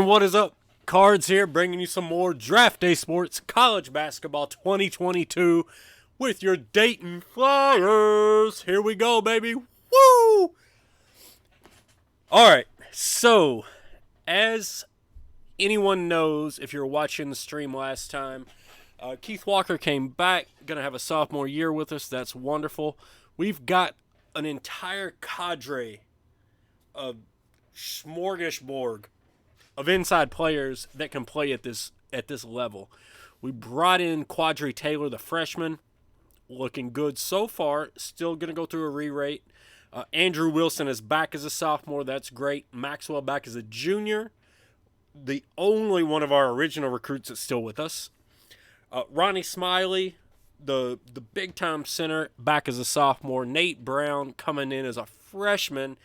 And what is up? Cards here, bringing you some more Draft Day Sports College Basketball 2022 with your Dayton Flyers. Here we go, baby. Woo! Alright, so, as anyone knows, if you're watching the stream last time, Keith Walker came back, going to have a sophomore year with us. That's wonderful. We've got an entire cadre of smorgasbord of inside players that can play at this level. We brought in Quadri Taylor, the freshman, looking good so far. Still going to go through a re-rate. Andrew Wilson is back as a sophomore. That's great. Maxwell back as a junior. The only one of our original recruits that's still with us. Ronnie Smiley, the big-time center, back as a sophomore. Nate Brown coming in as a freshman.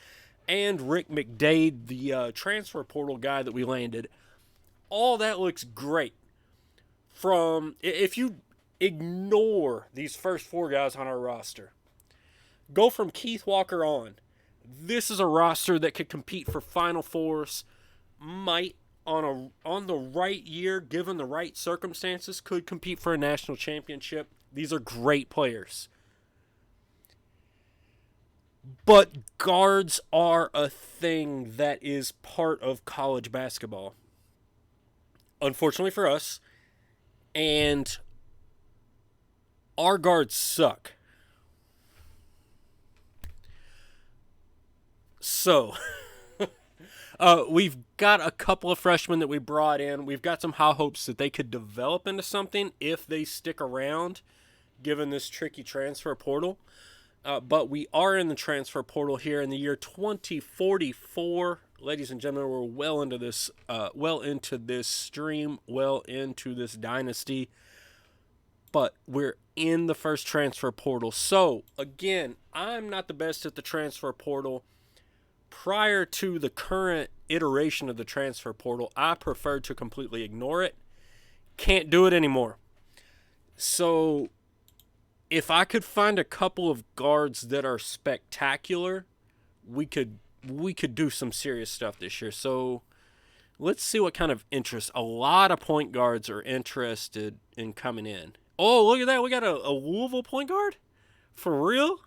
And Rick McDade, the transfer portal guy that we landed. All that looks great. If you ignore these first four guys on our roster, go from Keith Walker on. This is a roster that could compete for Final Fours. Might, on the right year, given the right circumstances, could compete for a national championship. These are great players. But guards are a thing that is part of college basketball. Unfortunately for us. And our guards suck. So, we've got a couple of freshmen that we brought in. We've got some high hopes that they could develop into something if they stick around, given this tricky transfer portal. But we are in the transfer portal here in the year 2044. Ladies and gentlemen, we're well into this stream, well into this dynasty. But we're in the first transfer portal. So, again, I'm not the best at the transfer portal. Prior to the current iteration of the transfer portal, I preferred to completely ignore it. Can't do it anymore. So, if I could find a couple of guards that are spectacular, we could do some serious stuff this year. So let's see what kind of interest. A lot of point guards are interested in coming in. Oh, look at that. We got a Louisville point guard? For real?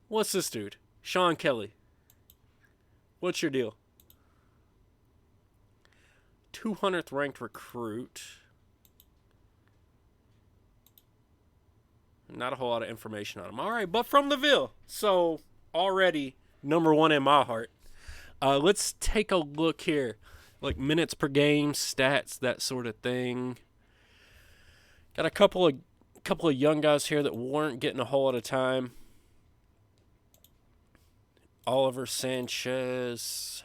What's this dude? Sean Kelly. What's your deal? 200th ranked recruit. Not a whole lot of information on him. All right, but from the Ville. So, already number one in my heart. Let's take a look here. Like minutes per game, stats, that sort of thing. Got a couple of young guys here that weren't getting a whole lot of time. Oliver Sanchez.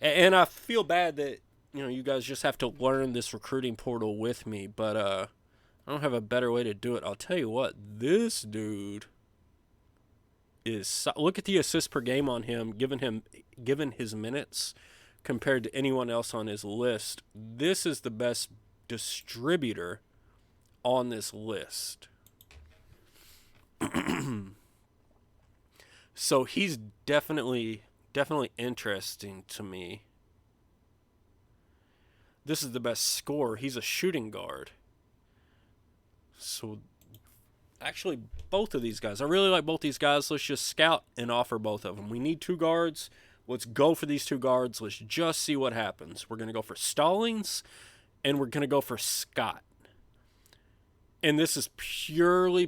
And I feel bad that, you guys just have to learn this recruiting portal with me, but I don't have a better way to do it. I'll tell you what, this dude is... Look at the assists per game on him, given his minutes compared to anyone else on his list. This is the best distributor on this list. So he's definitely interesting to me. This is the best scorer. He's a shooting guard. So, actually, both of these guys. I really like both these guys. Let's just scout and offer both of them. We need two guards. Let's go for these two guards. Let's just see what happens. We're going to go for Stallings, and we're going to go for Scott. And this is purely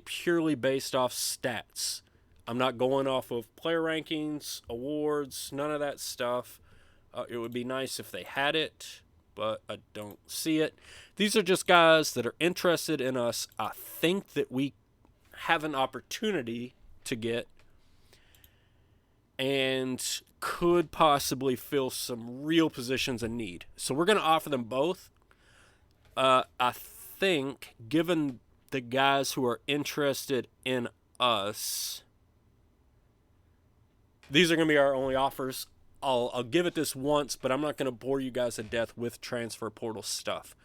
based off stats. I'm not going off of player rankings, awards, none of that stuff. It would be nice if they had it, but I don't see it. These are just guys that are interested in us. I think that we have an opportunity to get and could possibly fill some real positions in need. So we're going to offer them both. I think, given the guys who are interested in us, these are going to be our only offers. I'll give it this once, but I'm not going to bore you guys to death with transfer portal stuff.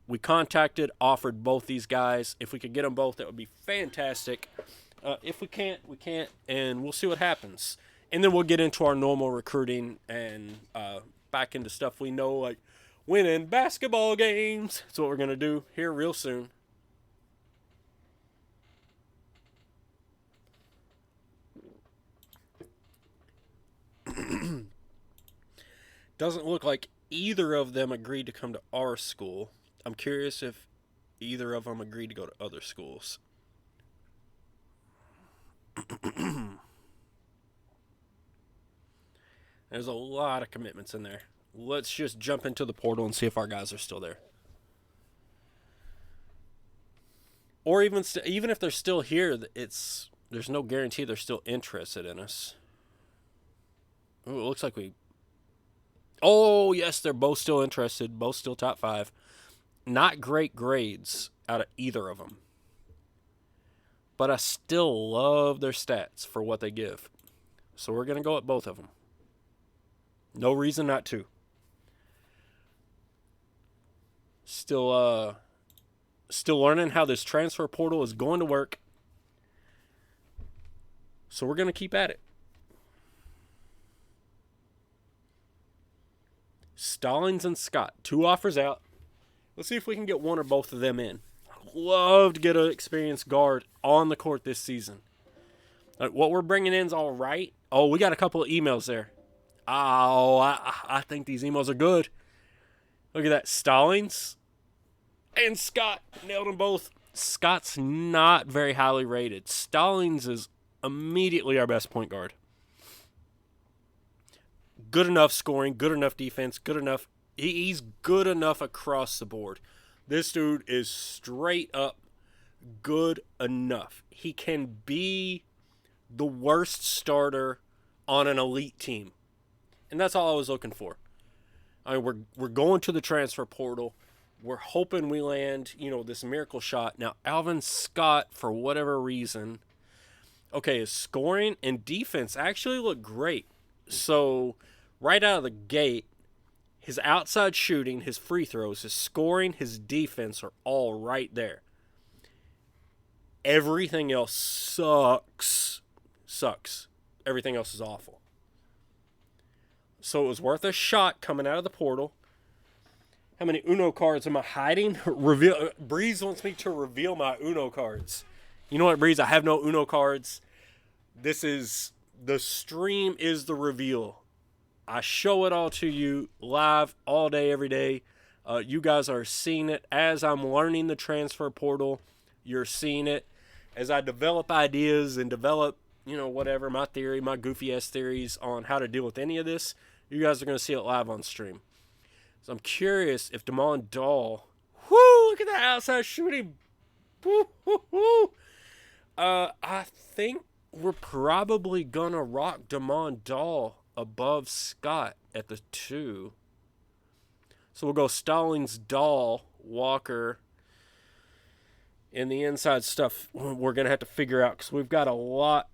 We contacted, offered both these guys. If we could get them both, that would be fantastic. If we can't, we can't, and we'll see what happens. And then we'll get into our normal recruiting and back into stuff we know, like winning basketball games. That's what we're going to do here real soon. Doesn't look like either of them agreed to come to our school. I'm curious if either of them agreed to go to other schools. There's a lot of commitments in there. Let's just jump into the portal and see if our guys are still there. Or even if they're still here, there's no guarantee they're still interested in us. Ooh, it looks like we... Oh, yes, they're both still interested. Both still top 5. Not great grades out of either of them. But I still love their stats for what they give. So we're going to go at both of them. No reason not to. Still learning how this transfer portal is going to work. So we're going to keep at it. Stallings and Scott. 2 offers out. Let's see if we can get one or both of them in. Love to get an experienced guard on the court this season. What we're bringing in is all right. Oh, we got a couple of emails there. Oh, I think these emails are good. Look at that. Stallings and Scott. Nailed them both. Scott's not very highly rated. Stallings is immediately our best point guard. Good enough scoring, good enough defense, good enough. He's good enough across the board. This dude is straight up good enough. He can be the worst starter on an elite team. And that's all I was looking for. I mean, we're going to the transfer portal. We're hoping we land, this miracle shot. Now, Alvin Scott, for whatever reason, okay, his scoring and defense actually look great. So, right out of the gate, his outside shooting, his free throws, his scoring, his defense are all right there. Everything else sucks. Everything else is awful. So it was worth a shot coming out of the portal. How many Uno cards am I hiding? Breeze wants me to reveal my Uno cards. You know what, Breeze? I have no Uno cards. The stream is the reveal. I show it all to you live all day, every day. You guys are seeing it as I'm learning the transfer portal. You're seeing it as I develop ideas and develop, whatever, my theory, my goofy-ass theories on how to deal with any of this. You guys are going to see it live on stream. So I'm curious if Damon Dahl... Whoo! Look at that outside shooting. Woo, woo, woo. I think we're probably going to rock Damon Dahl above Scott at the 2. So we'll go Stallings, Dahl, Walker. And the inside stuff we're going to have to figure out because we've got a lot.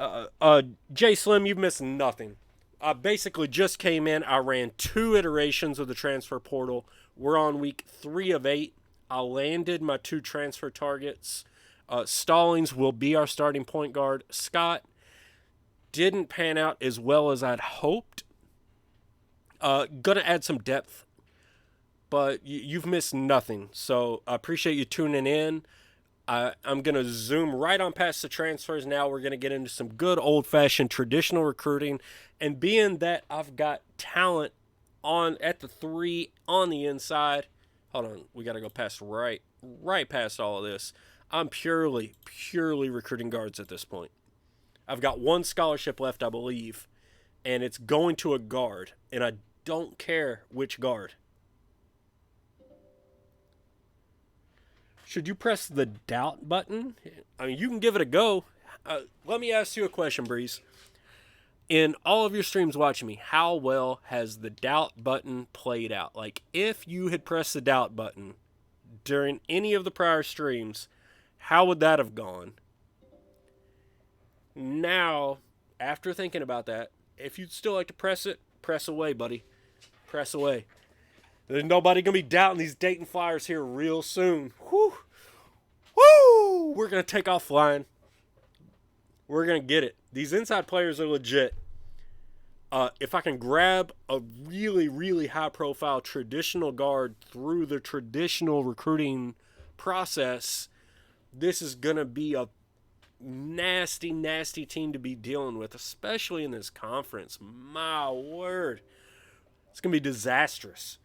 J Slim, you've missed nothing. I basically just came in. I ran 2 iterations of the transfer portal. We're on week 3 of 8. I landed my 2 transfer targets. Stallings will be our starting point guard. Scott didn't pan out as well as I'd hoped. Gonna add some depth, but you've missed nothing. So I appreciate you tuning in. I'm going to zoom right on past the transfers now. We're going to get into some good old-fashioned traditional recruiting. And being that I've got talent at the 3 on the inside. Hold on. We got to go past right past all of this. I'm purely recruiting guards at this point. I've got 1 scholarship left, I believe. And it's going to a guard. And I don't care which guard. Should you press the doubt button? I mean, you can give it a go. Let me ask you a question, Breeze. In all of your streams watching me, how well has the doubt button played out? Like, if you had pressed the doubt button during any of the prior streams, how would that have gone? Now, after thinking about that, if you'd still like to press it, press away, buddy. Press away. There's nobody going to be doubting these Dayton Flyers here real soon. Whew. Woo! We're going to take off flying. We're going to get it. These inside players are legit. If I can grab a really, really high profile traditional guard through the traditional recruiting process, this is going to be a nasty, nasty team to be dealing with, especially in this conference. My word. It's going to be disastrous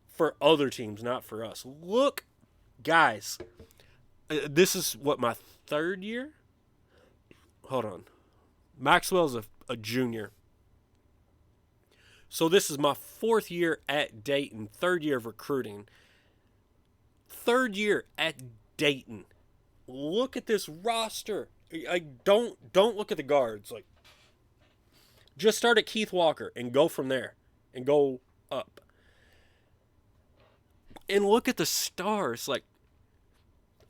for other teams, not for us. Look, guys, this is what, my third year? Hold on. Maxwell's a junior. So this is my fourth year at Dayton, third year of recruiting. Third year at Dayton. Look at this roster. Don't look at the guards. Like, just start at Keith Walker and go from there and go up. And look at the stars. Like,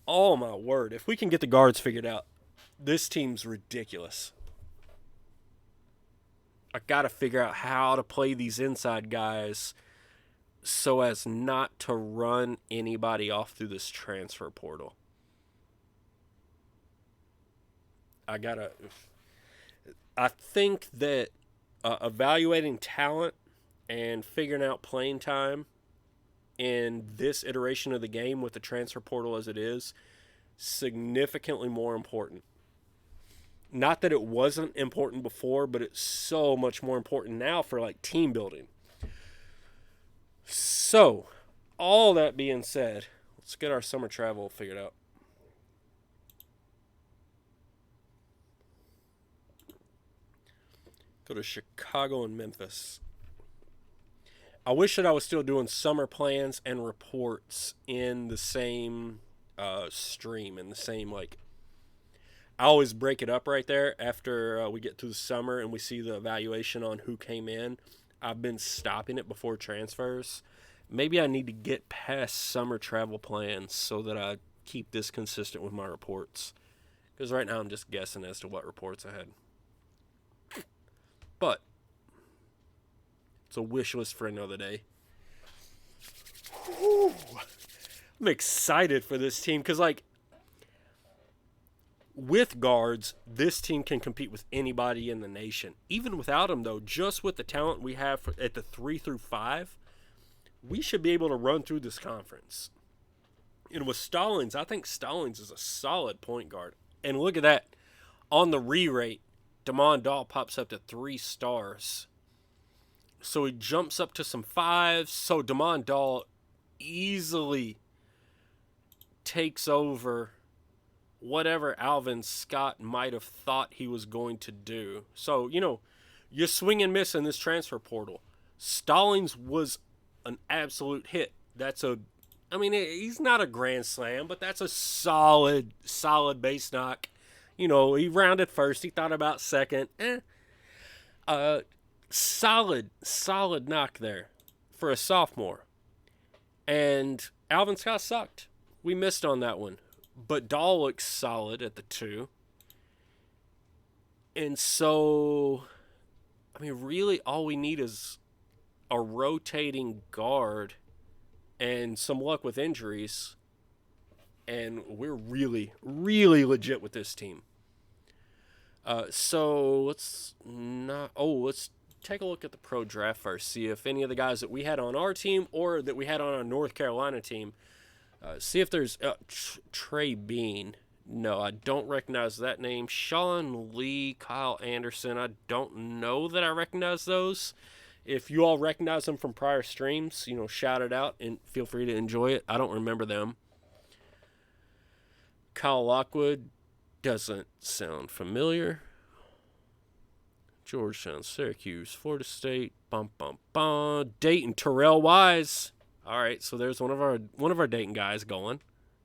oh my word. If we can get the guards figured out, this team's ridiculous. I got to figure out how to play these inside guys so as not to run anybody off through this transfer portal. I think that evaluating talent and figuring out playing time in this iteration of the game with the transfer portal as it is significantly more important. Not that it wasn't important before, but it's so much more important now for like team building. So, all that being said, let's get our summer travel figured out. Go to Chicago and Memphis. I wish that I was still doing summer plans and reports in the same stream, in the same, like, I always break it up right there after we get through the summer and we see the evaluation on who came in. I've been stopping it before transfers. Maybe I need to get past summer travel plans so that I keep this consistent with my reports. Because right now I'm just guessing as to what reports I had. But it's a wish list for another day. Whew. I'm excited for this team because, like, with guards, this team can compete with anybody in the nation. Even without them, though, just with the talent we have at the 3 through 5, we should be able to run through this conference. And with Stallings, I think Stallings is a solid point guard. And look at that. On the re-rate, Damon Dahl pops up to 3 stars. So he jumps up to some 5s. So Damon Dahl easily takes over whatever Alvin Scott might have thought he was going to do. So, you know, you swing and miss in this transfer portal. Stallings was an absolute hit. He's not a grand slam, but that's a solid base knock. You know, he rounded first. He thought about second. Solid knock there for a sophomore. And Alvin Scott sucked. We missed on that one. But Dahl looks solid at the 2. And so, I mean, really all we need is a rotating guard and some luck with injuries. And we're really, really legit with this team. So let's take a look at the pro draft first. See if any of the guys that we had on our team or that we had on our North Carolina team. See if there's Trey Bean. No, I don't recognize that name. Sean Lee, Kyle Anderson. I don't know that I recognize those. If you all recognize them from prior streams, you know, shout it out and feel free to enjoy it. I don't remember them. Kyle Lockwood doesn't sound familiar. Georgetown, Syracuse, Florida State, Dayton, Terrell Wise. All right, so there's one of our Dayton guys going.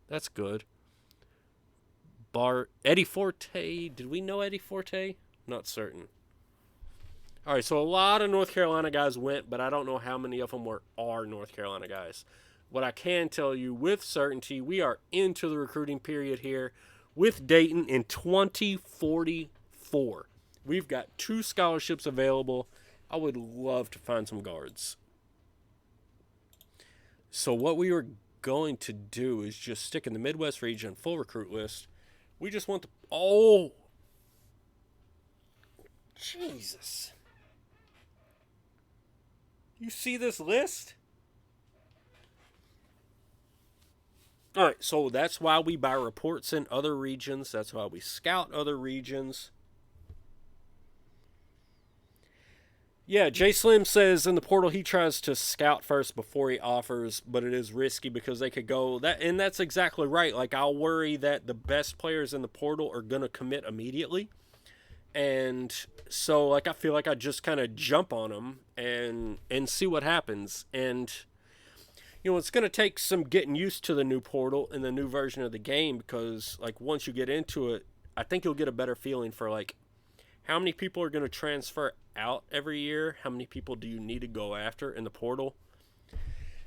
That's good. Eddie Forte. Did we know Eddie Forte? Not certain. All right, so a lot of North Carolina guys went, but I don't know how many of them were our North Carolina guys. What I can tell you with certainty, we are into the recruiting period here with Dayton in 2044. We've got 2 scholarships available. I would love to find some guards. So what we were going to do is just stick in the Midwest region full recruit list. We just want Jesus. You see this list? All right, so that's why we buy reports in other regions. That's why we scout other regions. Yeah, Jay Slim says in the portal he tries to scout first before he offers, but it is risky because they could go that, and that's exactly right. Like, I'll worry that the best players in the portal are gonna commit immediately, and so like I feel like I just kind of jump on them and see what happens. And it's gonna take some getting used to the new portal and the new version of the game, because like once you get into it, I think you'll get a better feeling for like how many people are going to transfer out every year? How many people do you need to go after in the portal?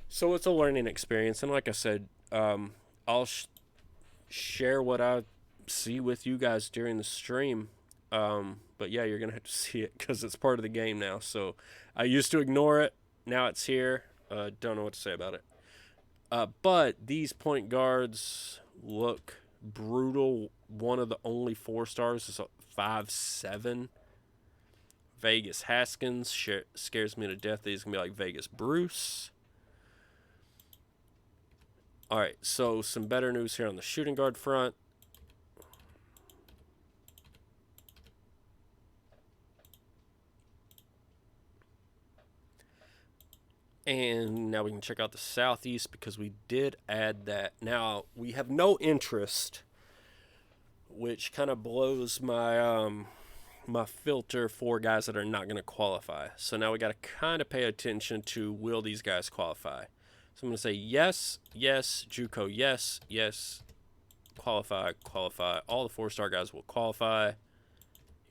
So it's a learning experience. And like I said, I'll share what I see with you guys during the stream. But yeah, you're going to have to see it because it's part of the game now. So I used to ignore it. Now it's here. Don't know what to say about it. But these point guards look brutal. One of the only 4 stars is 5'7". Vegas Haskins scares me to death. He's going to be like Vegas Bruce. All right, so some better news here on the shooting guard front. And now we can check out the Southeast because we did add that. Now, we have no interest, which kind of blows my my filter for guys that are not going to qualify. So now we got to kind of pay attention to, will these guys qualify? So I'm going to say yes, yes, JUCO, yes, yes, qualify, qualify. All the 4-star guys will qualify.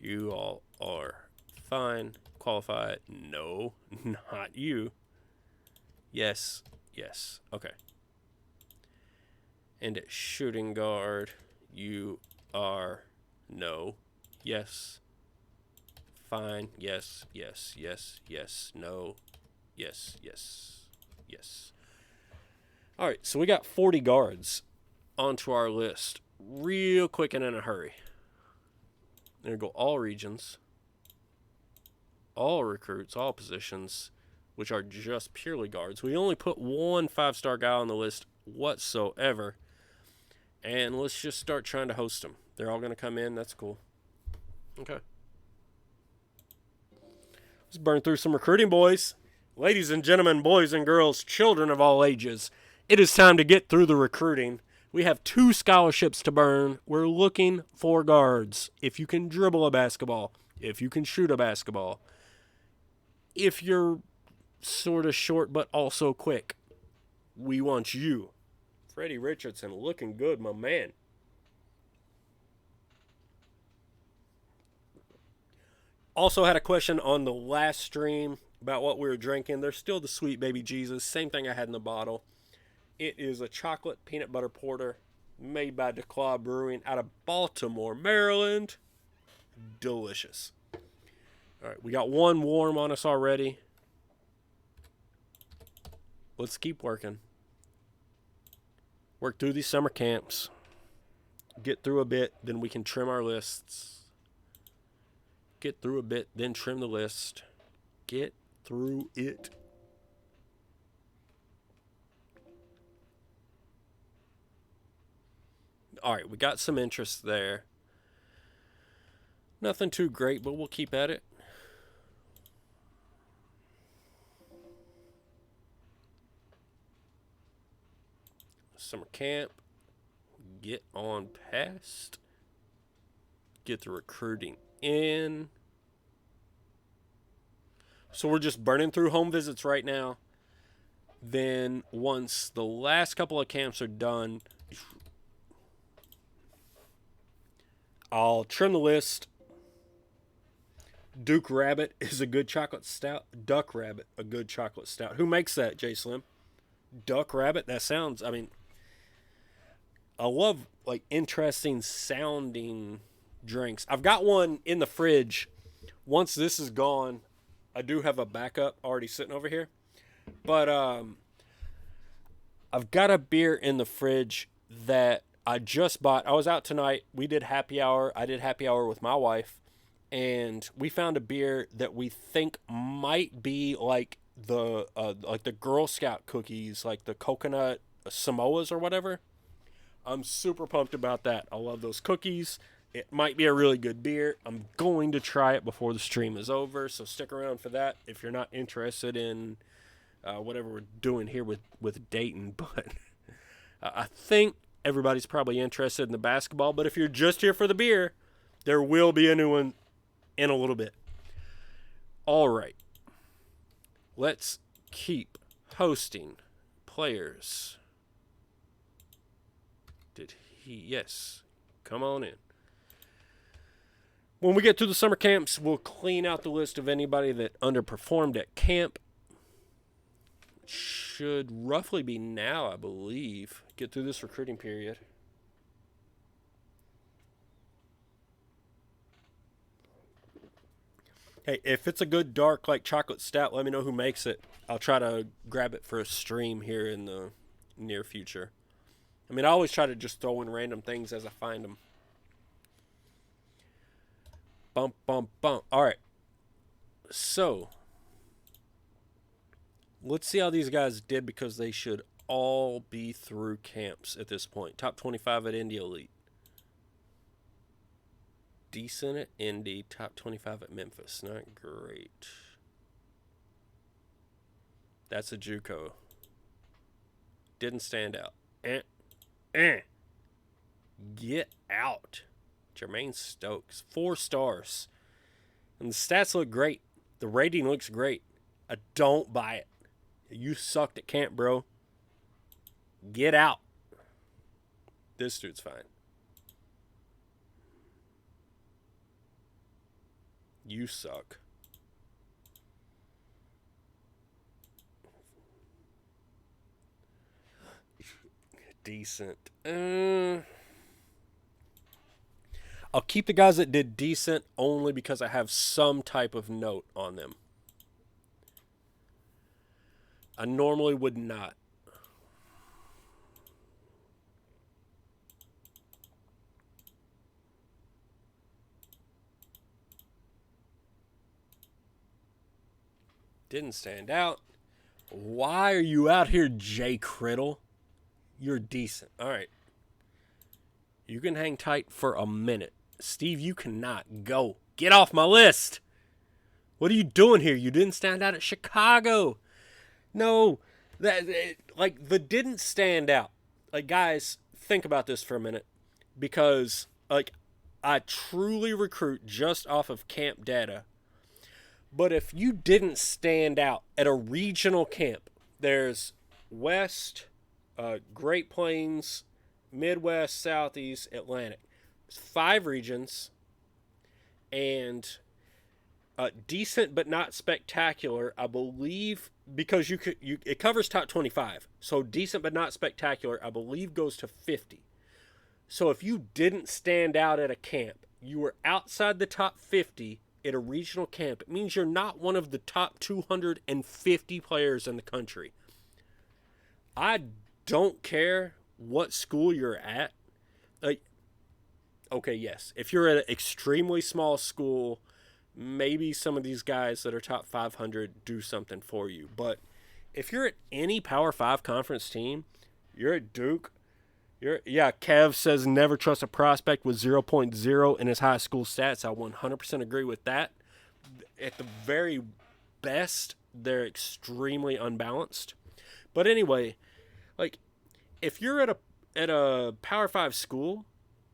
You all are fine. Qualify. No, not you. Yes, yes. Okay. And at shooting guard, you are no, yes, fine, yes, yes, yes, yes, no, yes, yes, yes. All right, so we got 40 guards onto our list real quick and in a hurry. There go all regions, all recruits, all positions, which are just purely guards. We only put one 5-star guy on the list whatsoever. And let's just start trying to host them. They're all going to come in. That's cool. Okay. Let's burn through some recruiting, boys. Ladies and gentlemen, boys and girls, children of all ages, it is time to get through the recruiting. We have 2 scholarships to burn. We're looking for guards. If you can dribble a basketball, if you can shoot a basketball, if you're sort of short but also quick, we want you. Freddie Richardson looking good, my man. Also had a question on the last stream about what we were drinking. There's still the Sweet Baby Jesus. Same thing I had in the bottle. It is a chocolate peanut butter porter made by DeClaw Brewing out of Baltimore, Maryland. Delicious. All right, we got one warm on us already. Let's keep working. Work through these summer camps. Get through a bit, then we can trim our lists. Get through a bit, then trim the list. Get through it. All right, we got some interest there. Nothing too great, but we'll keep at it. Summer camp. Get on past. Get the recruiting in. So we're just burning through home visits right now. Then once the last couple of camps are done, I'll trim the list. Duke Rabbit is a good chocolate stout. Duck Rabbit, a good chocolate stout. Who makes that, J Slim? Duck Rabbit? That sounds, I love like interesting sounding drinks. I've got one in the fridge. Once this is gone, I do have a backup already sitting over here. But I've got a beer in the fridge that I just bought. I was out tonight. We did happy hour. I did happy hour with my wife. And we found a beer that we think might be like like the Girl Scout cookies, like the coconut Samoas or whatever. I'm super pumped about that. I love those cookies. It might be a really good beer. I'm going to try it before the stream is over, so stick around for that if you're not interested in whatever we're doing here with Dayton. But I think everybody's probably interested in the basketball. But if you're just here for the beer, there will be a new one in a little bit. All right. Let's keep hosting players. Did he? Yes. Come on in. When we get to the summer camps, we'll clean out the list of anybody that underperformed at camp. Should roughly be now, I believe. Get through this recruiting period. Hey, if it's a good dark like chocolate stout, let me know who makes it. I'll try to grab it for a stream here in the near future. I mean, I always try to just throw in random things as I find them. Bump, bump, bump. All right. So, let's see how these guys did because they should all be through camps at this point. Top 25 at Indy Elite. Decent at Indy, top 25 at Memphis. Not great. That's a JUCO. Didn't stand out. Get out. Jermaine Stokes. 4 stars. And the stats look great. The rating looks great. I don't buy it. You sucked at camp, bro. Get out. This dude's fine. You suck. Decent. I'll keep the guys that did decent only because I have some type of note on them. I normally would not. Didn't stand out. Why are you out here, Jay Criddle? You're decent. All right. You can hang tight for a minute. Steve, you cannot go. Get off my list. What are you doing here? You didn't stand out at Chicago. No. The didn't stand out. Like, guys, think about this for a minute. Because, like, I truly recruit just off of camp data. But if you didn't stand out at a regional camp, there's West, Great Plains, Midwest, Southeast, Atlantic. There's 5 regions, and decent but not spectacular, I believe, because it covers top 25. So decent but not spectacular, I believe, goes to 50. So if you didn't stand out at a camp, you were outside the top 50 at a regional camp, it means you're not one of the top 250 players in the country. I don't care what school you're at. Like, okay, yes, if you're at an extremely small school, maybe some of these guys that are top 500 do something for you. But if you're at any Power 5 conference team, you're at Duke. Kev says never trust a prospect with 0.0 in his high school stats. I 100% agree with that. At the very best, they're extremely unbalanced. But anyway, like, if you're at a Power 5 school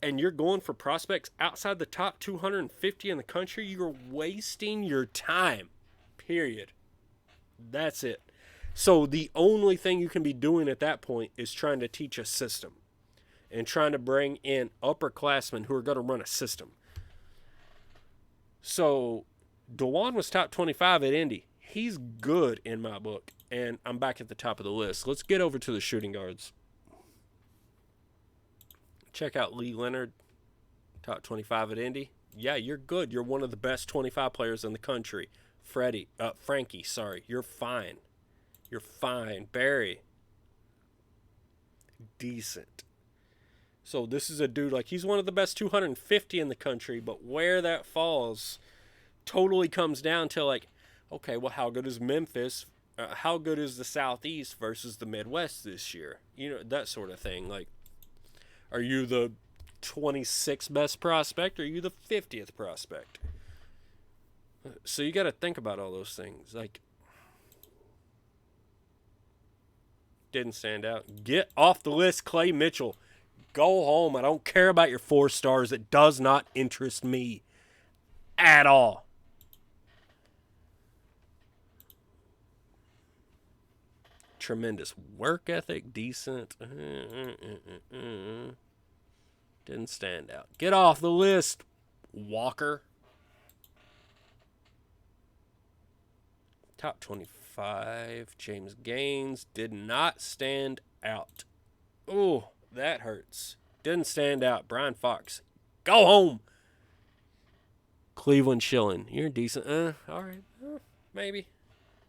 and you're going for prospects outside the top 250 in the country, you're wasting your time. Period. That's it. So the only thing you can be doing at that point is trying to teach a system and trying to bring in upperclassmen who are going to run a system. So DeJuan was top 25 at Indy. He's good in my book, and I'm back at the top of the list. Let's get over to the shooting guards. Check out Lee Leonard, top 25 at Indy. Yeah, you're good. You're one of the best 25 players in the country. Frankie, you're fine. You're fine. Barry, decent. So this is a dude, like, he's one of the best 250 in the country, but where that falls totally comes down to, like, okay, well, how good is Memphis How good is the Southeast versus the Midwest this year? You know, that sort of thing. Like, are you the 26th best prospect or are you the 50th prospect? So you got to think about all those things. Like, didn't stand out. Get off the list, Clay Mitchell. Go home. I don't care about your 4 stars. It does not interest me at all. Tremendous work ethic, decent. Didn't stand out. Get off the list, Walker. Top 25, James Gaines did not stand out. Oh, that hurts. Didn't stand out. Brian Fox, go home. Cleveland Schilling, you're decent. All right, maybe.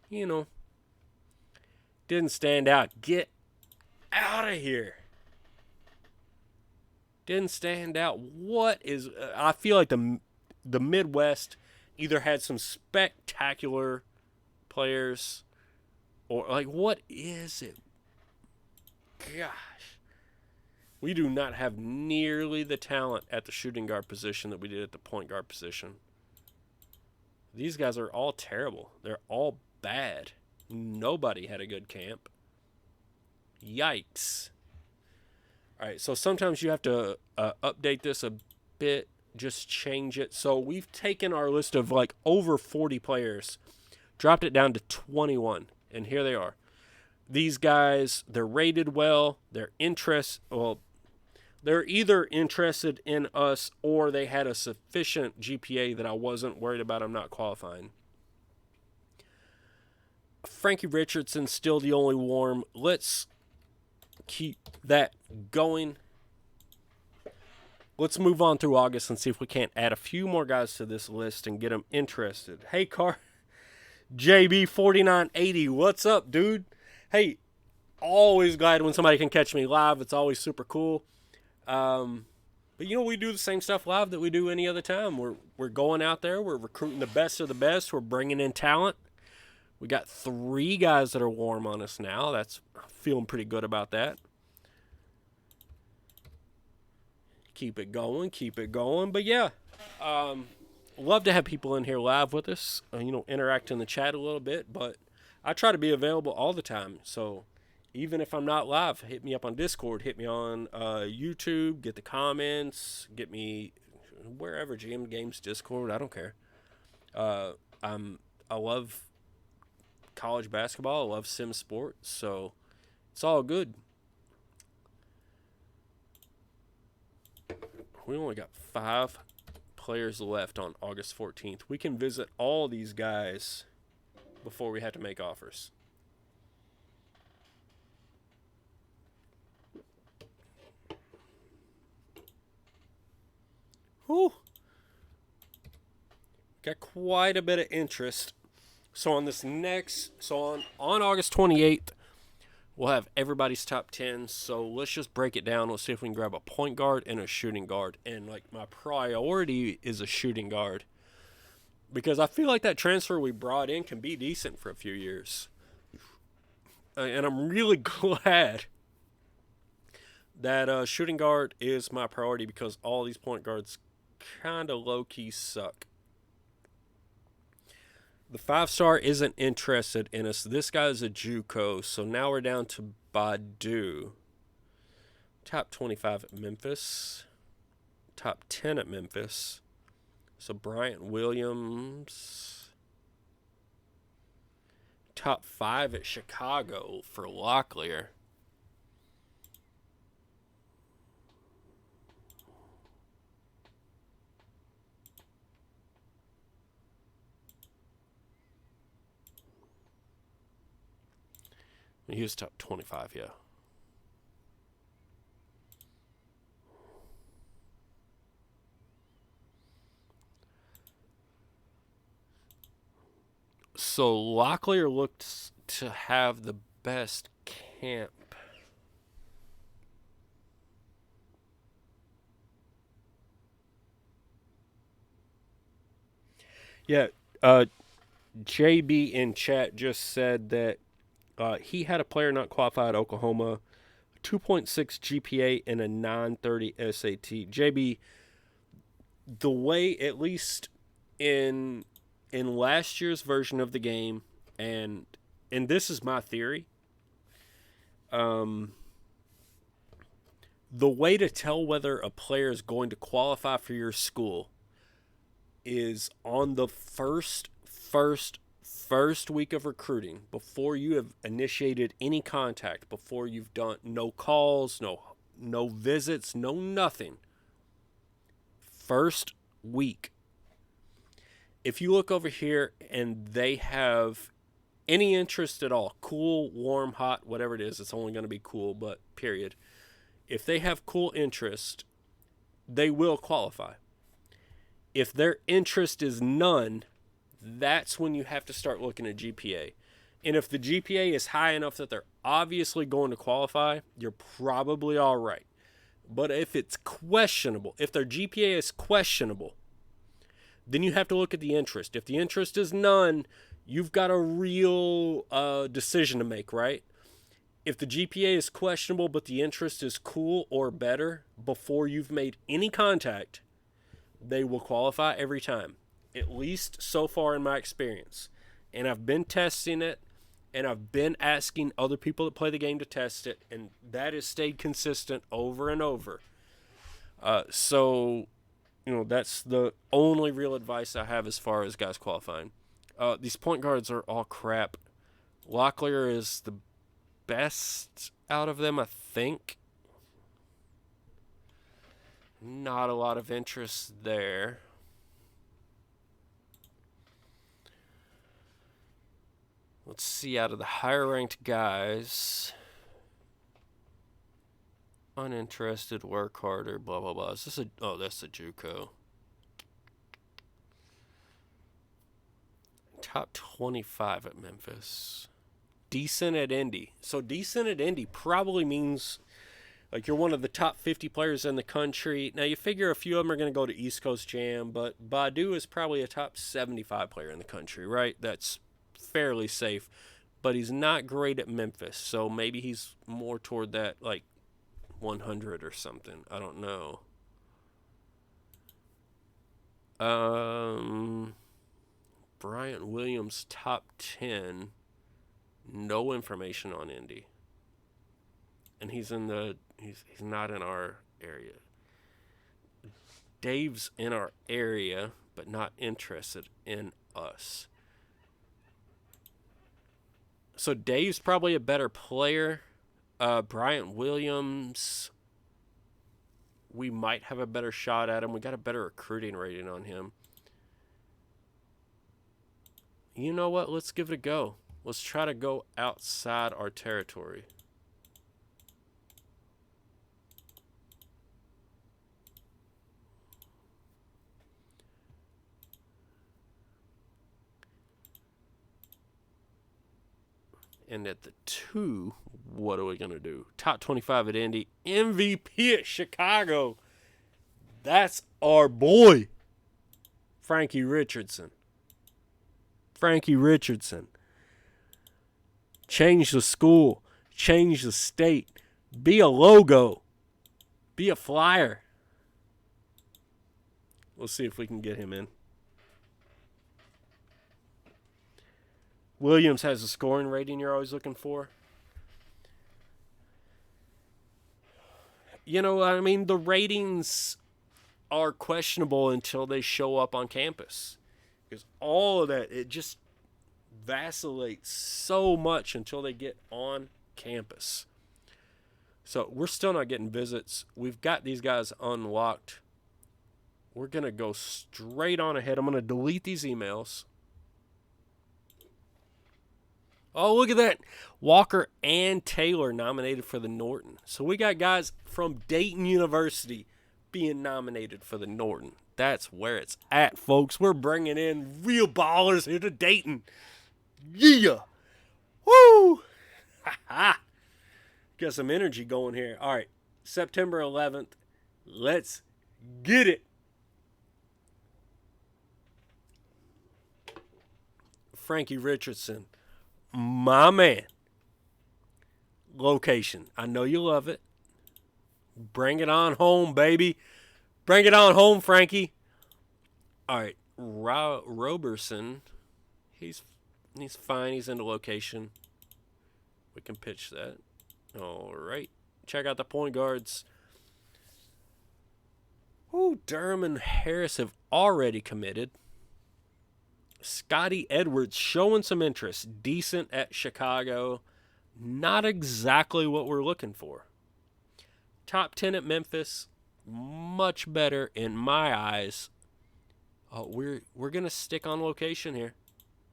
You know. Didn't stand out. Get out of here. Didn't stand out. What is... I feel like the Midwest either had some spectacular players or, like, what is it? Gosh. We do not have nearly the talent at the shooting guard position that we did at the point guard position. These guys are all terrible. They're all bad. Nobody had a good camp. Yikes. All right, so sometimes you have to update this a bit, just change it. So we've taken our list of like over 40 players, dropped it down to 21, and here they are. These guys, they're rated well, they're either interested in us or they had a sufficient GPA that I wasn't worried about them not qualifying. Frankie Richardson's still the only warm. Let's keep that going. Let's move on through August and see if we can't add a few more guys to this list and get them interested. Hey, JB4980, what's up, dude? Hey, always glad when somebody can catch me live. It's always super cool. But, you know, we do the same stuff live that we do any other time. We're going out there. We're recruiting the best of the best. We're bringing in talent. We got 3 guys that are warm on us now. That's feeling pretty good about that. Keep it going, keep it going. But yeah, love to have people in here live with us, interact in the chat a little bit. But I try to be available all the time. So even if I'm not live, hit me up on Discord, hit me on YouTube, get the comments, get me wherever, GM Games, Discord, I don't care. I love college basketball. I love sim sports, so it's all good. We only got 5 players left on August 14th. We can visit all these guys before we have to make offers. Whew. Got quite a bit of interest. So on August 28th, we'll have everybody's top 10. So let's just break it down. Let's see if we can grab a point guard and a shooting guard. And like my priority is a shooting guard, because I feel like that transfer we brought in can be decent for a few years. And I'm really glad that shooting guard is my priority, because all these point guards kind of low-key suck. The 5-star isn't interested in us. This guy's a JUCO, so now we're down to Badu. Top 25 at Memphis. Top 10 at Memphis. So Bryant Williams. Top 5 at Chicago for Locklear. He was top 25, yeah. So Locklear looked to have the best camp. Yeah, JB in chat just said that he had a player not qualify at Oklahoma, 2.6 GPA and a 930 SAT. JB, the way, at least in last year's version of the game, and this is my theory, the way to tell whether a player is going to qualify for your school is on the first week of recruiting, before you have initiated any contact, before you've done no calls, no visits, no nothing. First week. If you look over here and they have any interest at all, cool, warm, hot, whatever it is, it's only going to be cool, but period. If they have cool interest, they will qualify. If their interest is none, that's when you have to start looking at GPA. And if the GPA is high enough that they're obviously going to qualify, you're probably all right. But if it's questionable, if their GPA is questionable, then you have to look at the interest. If the interest is none, you've got a real decision to make, right? If the GPA is questionable but the interest is cool or better before you've made any contact, they will qualify every time, at least so far in my experience. And I've been testing it, and I've been asking other people that play the game to test it, and that has stayed consistent over and over. So, that's the only real advice I have as far as guys qualifying. These point guards are all crap. Locklear is the best out of them, I think. Not a lot of interest there. Let's see, out of the higher ranked guys, uninterested, work harder, blah, blah, blah. Is this that's a JUCO. Top 25 at Memphis. Decent at Indy. So decent at Indy probably means like you're one of the top 50 players in the country. Now you figure a few of them are going to go to East Coast Jam, but Badu is probably a top 75 player in the country, right? That's fairly safe. But he's not great at Memphis, so maybe he's more toward that like 100 or something. I don't know. Bryant Williams top 10. No information on Indy. And he's not in our area. Dave's in our area, but not interested in us. So Dave's probably a better player. Bryant Williams, we might have a better shot at him. We got a better recruiting rating on him. You know what? Let's give it a go. Let's try to go outside our territory. And at the 2, what are we going to do? Top 25 at Indy. MVP at Chicago. That's our boy. Frankie Richardson. Change the school. Change the state. Be a logo. Be a flyer. We'll see if we can get him in. Williams has a scoring rating you're always looking for. The ratings are questionable until they show up on campus. Because all of that, it just vacillates so much until they get on campus. So we're still not getting visits. We've got these guys unlocked. We're going to go straight on ahead. I'm going to delete these emails. Oh, look at that. Walker and Taylor nominated for the Norton. So we got guys from Dayton University being nominated for the Norton. That's where it's at, folks. We're bringing in real ballers here to Dayton. Yeah. Woo. Ha-ha. Got some energy going here. All right. September 11th. Let's get it. Frankie Richardson, my man. Location. I know you love it. Bring it on home, baby. Bring it on home, Frankie. All right. Roberson. He's fine. He's in the location. We can pitch that. All right. Check out the point guards. Ooh, Durham and Harris have already committed. Scotty Edwards showing some interest. Decent at Chicago. Not exactly what we're looking for. Top 10 at Memphis. Much better in my eyes. We're going to stick on location here.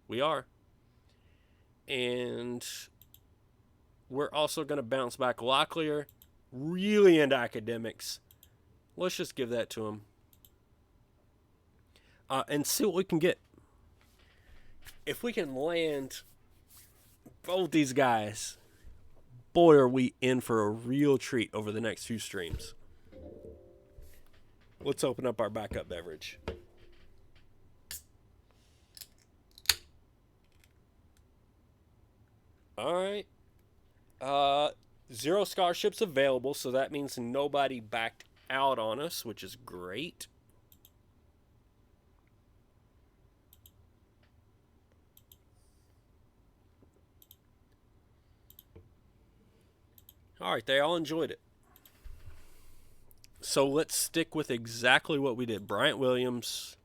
We are. And we're also going to bounce back Locklear. Really into academics. Let's just give that to him. And see what we can get. If we can land both these guys, boy, are we in for a real treat over the next few streams. Let's open up our backup beverage. All right. 0 scholarships available, so that means nobody backed out on us, which is great. All right, they all enjoyed it. So let's stick with exactly what we did. Bryant Williams.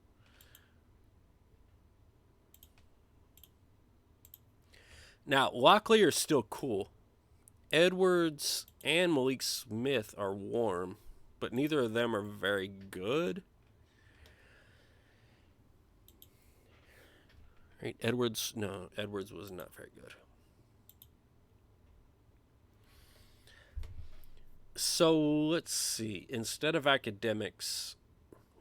Now, Locklear is still cool. Edwards and Malik Smith are warm, but neither of them are very good. Right, Edwards was not very good. So let's see. Instead of academics,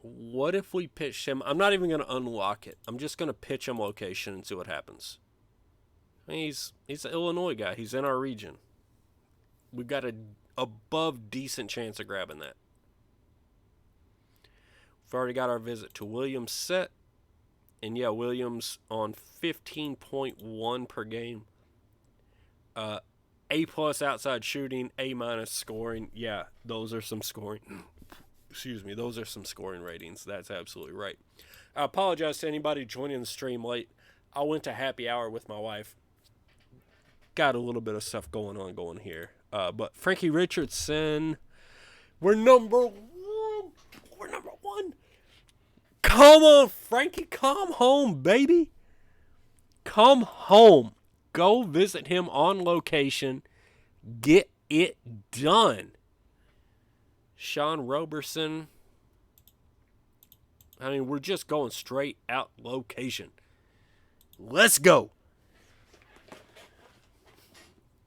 what if we pitch him? I'm not even going to unlock it. I'm just going to pitch him location and see what happens. I mean, he's an Illinois guy. He's in our region. We've got an above decent chance of grabbing that. We've already got our visit to Williams set. And yeah, Williams on 15.1 per game. A+ outside shooting, A- scoring. Yeah, those are some scoring. Excuse me, those are some scoring ratings. That's absolutely right. I apologize to anybody joining the stream late. I went to happy hour with my wife. Got a little bit of stuff going here. But Frankie Richardson, we're number one. We're number one. Come on, Frankie. Come home, baby. Come home. Go visit him on location. Get it done. Sean Roberson. I mean, we're just going straight out location. Let's go.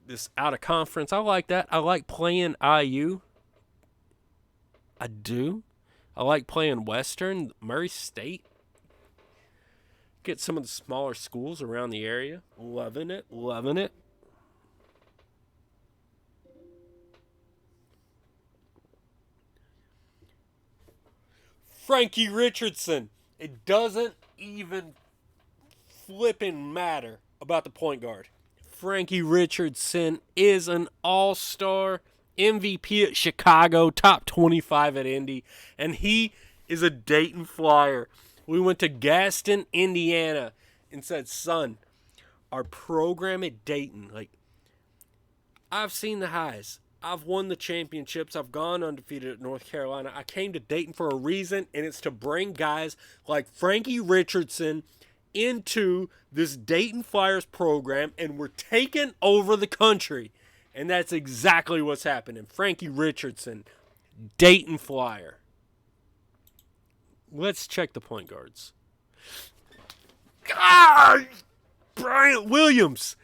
This out of conference, I like that. I like playing IU. I do. I like playing Western, Murray State. Get some of the smaller schools around the area. Loving it, loving it. Frankie Richardson. It doesn't even flipping matter about the point guard. Frankie Richardson is an all-star, MVP at Chicago, top 25 at Indy, and he is a Dayton Flyer. We went to Gaston, Indiana, and said, son, our program at Dayton, like, I've seen the highs. I've won the championships. I've gone undefeated at North Carolina. I came to Dayton for a reason, and it's to bring guys like Frankie Richardson into this Dayton Flyers program, and we're taking over the country. And that's exactly what's happening. Frankie Richardson, Dayton Flyer. Let's check the point guards. God! Bryant Williams.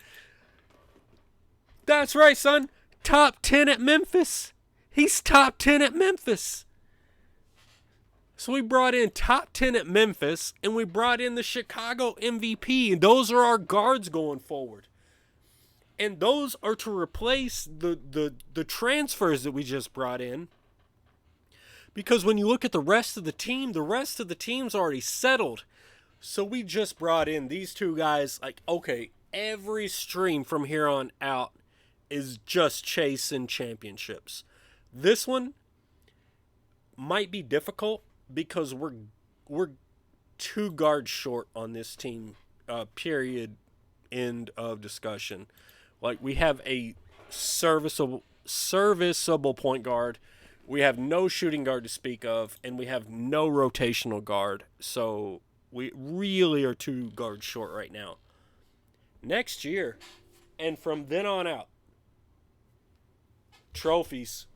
That's right, son. Top 10 at Memphis. He's top 10 at Memphis. So we brought in top 10 at Memphis, and we brought in the Chicago MVP, and those are our guards going forward. And those are to replace the transfers that we just brought in. Because when you look at the rest of the team's already settled. So we just brought in these two guys. Like, okay, every stream from here on out is just chasing championships. This one might be difficult because we're two guards short on this team. Period. End of discussion. Like, we have a serviceable point guard. We have no shooting guard to speak of, and we have no rotational guard. So we really are two guards short right now. Next year, and from then on out, trophies,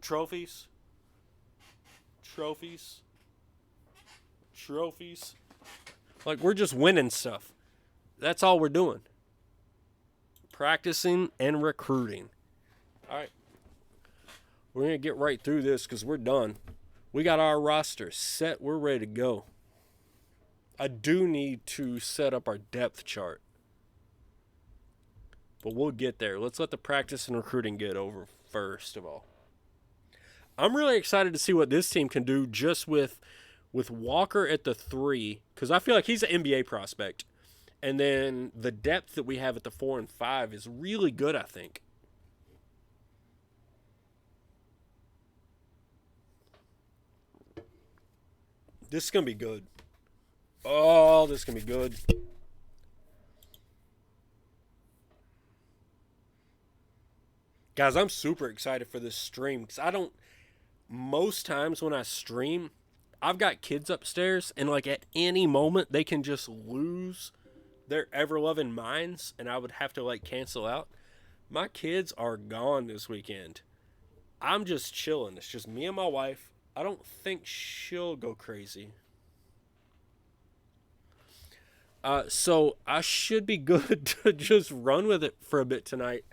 trophies, trophies, trophies. Like, we're just winning stuff. That's all we're doing. Practicing and recruiting. All right. We're going to get right through this because we're done. We got our roster set. We're ready to go. I do need to set up our depth chart. But we'll get there. Let's let the practice and recruiting get over first of all. I'm really excited to see what this team can do just with Walker at the 3, because I feel like he's an NBA prospect. And then the depth that we have at the 4 and 5 is really good, I think. This is going to be good. Oh, this is going to be good. Guys, I'm super excited for this stream because most times when I stream, I've got kids upstairs and like at any moment they can just lose their ever-loving minds and I would have to like cancel out. My kids are gone this weekend. I'm just chilling. It's just me and my wife. I don't think she'll go crazy. So I should be good to just run with it for a bit tonight.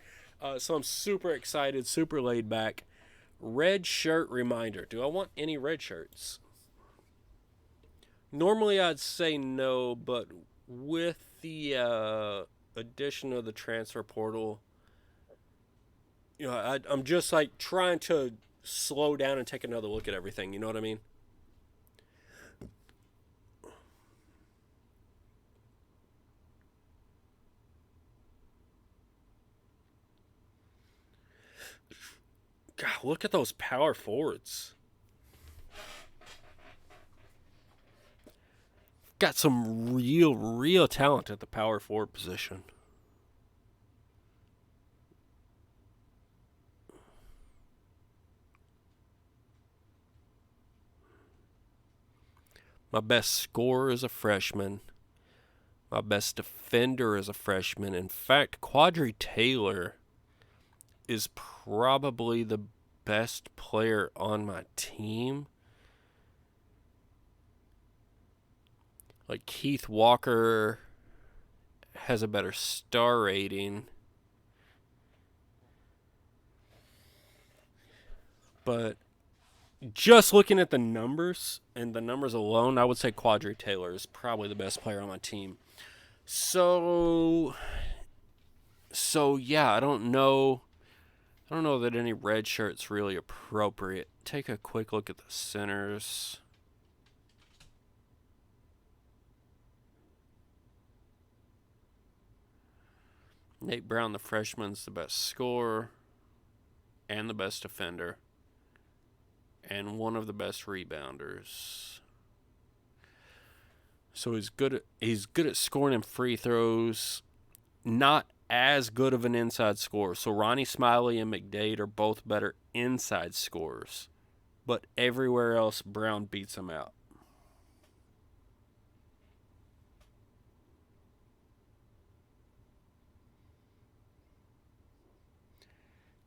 So I'm super excited, super laid back. Red shirt reminder. Do I want any red shirts? Normally I'd say no, but with the addition of the transfer portal, I'm just like trying to slow down and take another look at everything. You know what I mean? God, look at those power forwards. Got some real talent at the power forward position. My best scorer is a freshman. My best defender is a freshman. In fact, Quadri Taylor is probably the best player on my team. Like, Keith Walker has a better star rating. But just looking at the numbers, and the numbers alone, I would say Quadri Taylor is probably the best player on my team. So yeah, I don't know that any red shirt's really appropriate. Take a quick look at the centers. Nate Brown, the freshman's the best scorer and the best defender and one of the best rebounders. So he's good at scoring and free throws. Not as good of an inside scorer. So Ronnie Smiley and McDade are both better inside scorers. But everywhere else, Brown beats him out.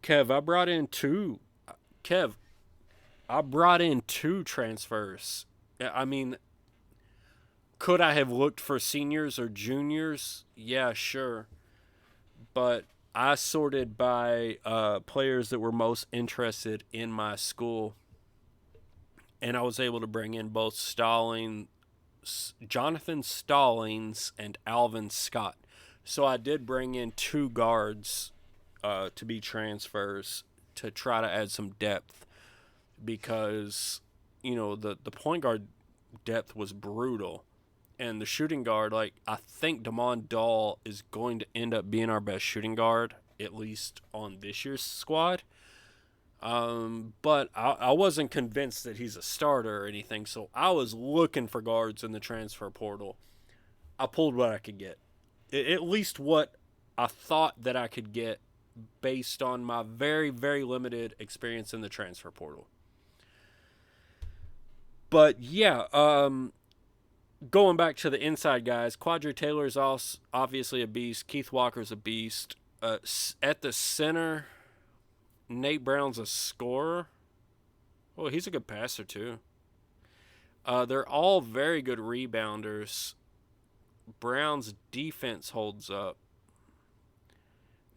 I brought in two transfers. I mean, could I have looked for seniors or juniors? Yeah, sure. But I sorted by players that were most interested in my school. And I was able to bring in both Jonathan Stallings and Alvin Scott. So I did bring in two guards to be transfers to try to add some depth because, the point guard depth was brutal. And the shooting guard, like, I think Damon Dahl is going to end up being our best shooting guard, at least on this year's squad. But I wasn't convinced that he's a starter or anything, so I was looking for guards in the transfer portal. I pulled what I could get. At least what I thought that I could get based on my very, very limited experience in the transfer portal. But yeah, going back to the inside guys, Quadri Taylor's obviously a beast. Keith Walker's a beast. At the center, Nate Brown's a scorer. Oh, he's a good passer too. They're all very good rebounders. Brown's defense holds up.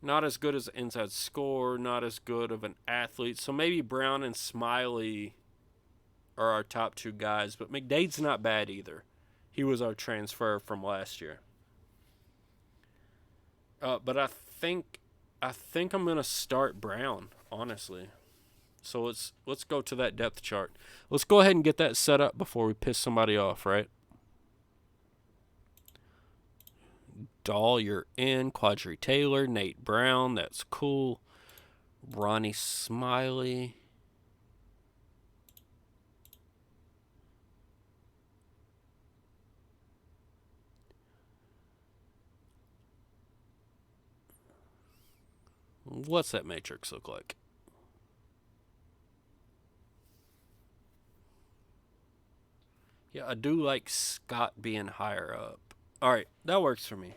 Not as good as an inside scorer, not as good of an athlete. So maybe Brown and Smiley are our top two guys, but McDade's not bad either. He was our transfer from last year. But I think I'm gonna start Brown, honestly. So let's go to that depth chart. Let's go ahead and get that set up before we piss somebody off, right? Dahl, you're in. Quadri Taylor, Nate Brown, that's cool. Ronnie Smiley. What's that matrix look like? Yeah, I do like Scott being higher up. All right, that works for me.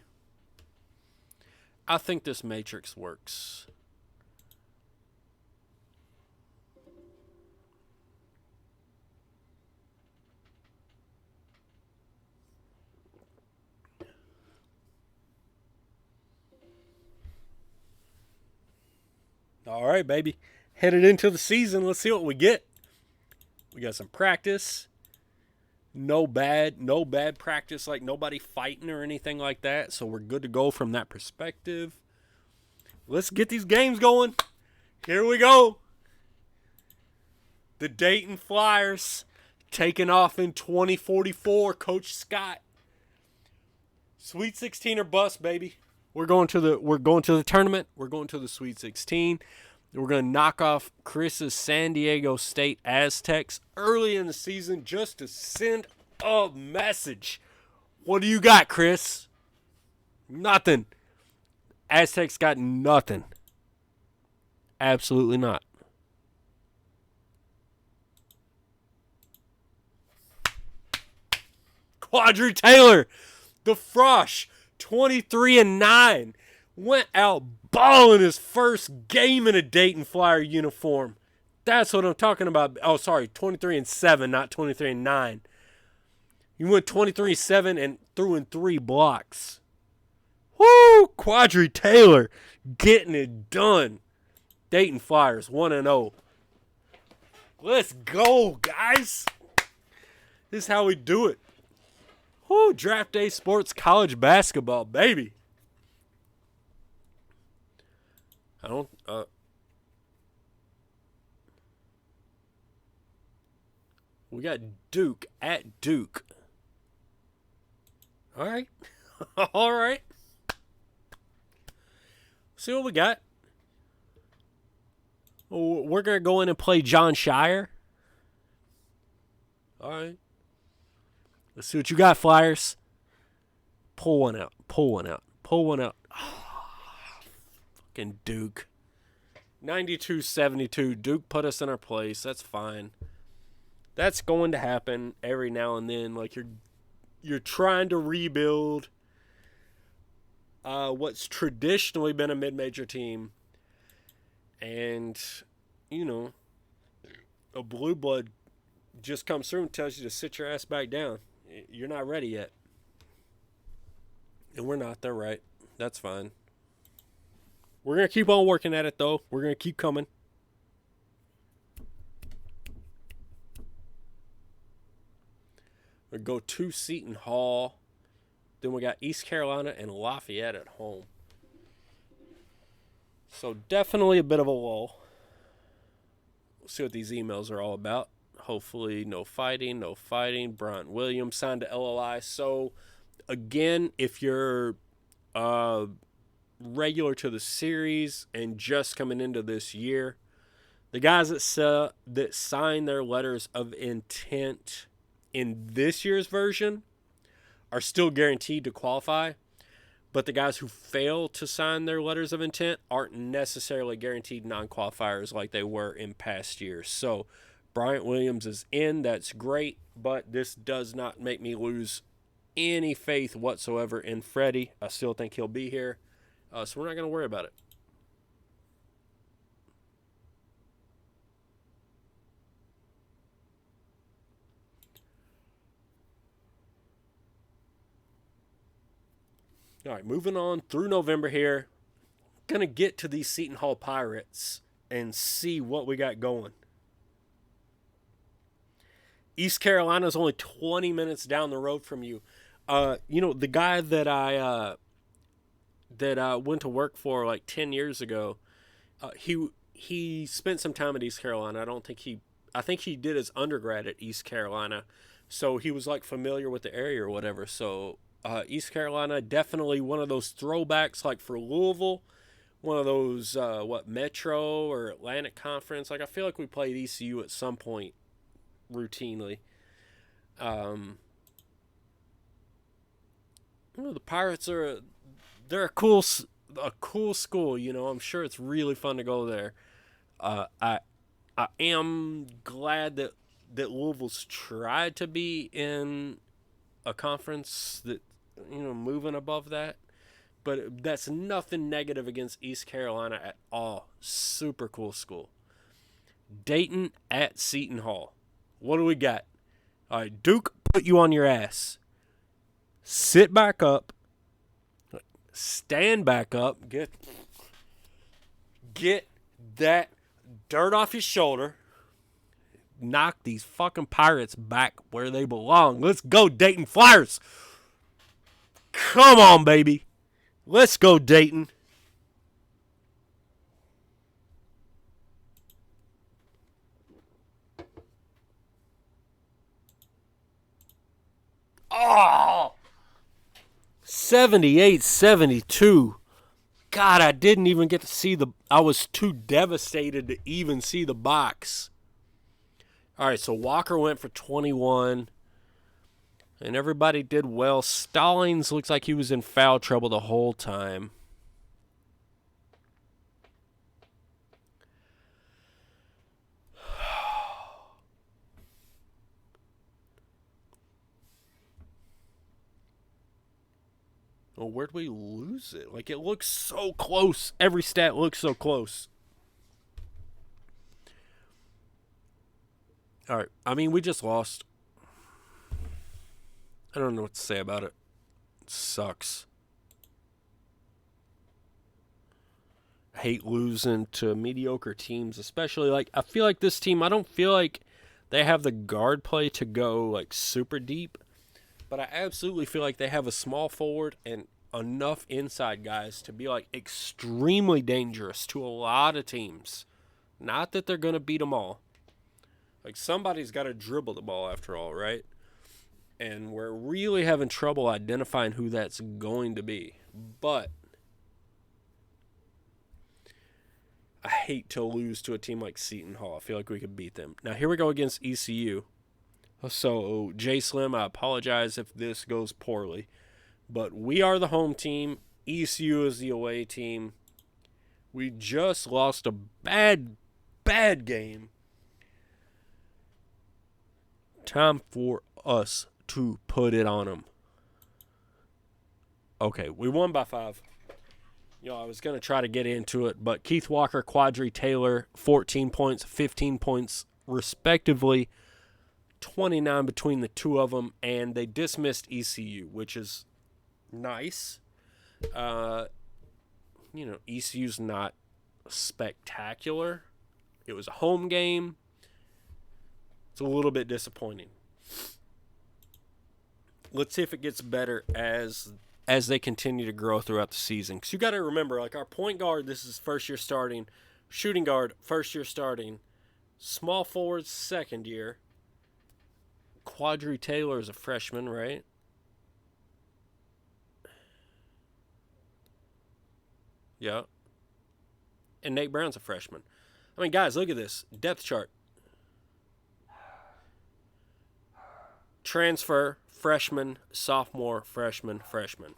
I think this matrix works. All right, baby. Headed into the season. Let's see what we get. We got some practice. No bad practice, like nobody fighting or anything like that. So we're good to go from that perspective. Let's get these games going. Here we go. The Dayton Flyers taking off in 2044. Coach Scott. Sweet 16 or bust, baby. We're going to the tournament. We're going to the Sweet 16. We're going to knock off Chris's San Diego State Aztecs early in the season just to send a message. What do you got, Chris? Nothing. Aztecs got nothing. Absolutely not. Quadri Taylor, the Frosh, 23-9. Went out balling his first game in a Dayton Flyer uniform. That's what I'm talking about. Oh, sorry, 23-7, not 23-9. He went 23-7 and threw in 3 blocks. Woo! Quadri Taylor getting it done. Dayton Flyers 1-0. Let's go, guys. This is how we do it. Woo! Draft Day Sports College Basketball, baby. We got Duke at Duke. All right. All right. See what we got. We're going to go in and play John Shire. All right. Let's see what you got, Flyers. Pull one out. Pull one out. Pull one out. Fucking Duke. 92-72. Duke put us in our place. That's fine. That's going to happen every now and then. Like you're trying to rebuild what's traditionally been a mid-major team. And, you know, a blue blood just comes through and tells you to sit your ass back down. You're not ready yet. And we're not. They're right. That's fine. We're going to keep on working at it, though. We're going to keep coming. We go to Seton Hall. Then we got East Carolina and Lafayette at home. So definitely a bit of a lull. We'll see what these emails are all about. Hopefully, no fighting. Bryant Williams signed to LOI. So, again, if you're regular to the series and just coming into this year, the guys that sign their letters of intent in this year's version are still guaranteed to qualify, but the guys who fail to sign their letters of intent aren't necessarily guaranteed non-qualifiers like they were in past years. So Bryant Williams is in. That's great, but this does not make me lose any faith whatsoever in Freddie. I still think he'll be here, so we're not going to worry about it. All right, moving on through November here. Going to get to these Seton Hall Pirates and see what we got going. East Carolina is only 20 minutes down the road from you. The guy that I went to work for like 10 years ago, he spent some time at East Carolina. I think he did his undergrad at East Carolina, so he was like familiar with the area or whatever. So East Carolina, definitely one of those throwbacks, like for Louisville, one of those Metro or Atlantic Conference. Like I feel like we played ECU at some point routinely. The Pirates they're a cool school. I'm sure it's really fun to go there. I am glad that Louisville's tried to be in a conference that moving above that, but that's nothing negative against East Carolina at all. Super cool school. Dayton at Seton Hall. What do we got? All right, Duke put you on your ass. Sit back up. Stand back up. Get that dirt off your shoulder. Knock these fucking Pirates back where they belong. Let's go, Dayton Flyers. Come on, baby. Let's go, Dayton. Oh, 78-72. God, I didn't even get to see I was too devastated to even see the box. All right, so Walker went for 21, and everybody did well. Stallings looks like he was in foul trouble the whole time. Well, where'd we lose it? Like, it looks so close. Every stat looks so close. All right. I mean, we just lost. I don't know what to say about it. It sucks. I hate losing to mediocre teams, especially, like, I feel like this team, I don't feel like they have the guard play to go, like, super deep. But I absolutely feel like they have a small forward and enough inside guys to be, like, extremely dangerous to a lot of teams. Not that they're going to beat them all. Like, somebody's got to dribble the ball after all, right? And we're really having trouble identifying who that's going to be. But I hate to lose to a team like Seton Hall. I feel like we could beat them. Now, here we go against ECU. So, J Slim, I apologize if this goes poorly. But we are the home team. ECU is the away team. We just lost a bad game. Time for us to put it on them. Okay, we won by 5. I was going to try to get into it, but Keith Walker, Quadri Taylor, 14 points, 15 points, respectively. 29 between the two of them, and they dismissed ECU, which is nice. ECU's not spectacular. It was a home game. It's a little bit disappointing. Let's see if it gets better as they continue to grow throughout the season. Because you got to remember, like, our point guard, this is first year starting. Shooting guard, first year starting. Small forwards, second year. Quadri Taylor is a freshman, right? Yeah. And Nate Brown's a freshman. I mean, guys, look at this depth chart. Transfer, freshman, sophomore, freshman, freshman.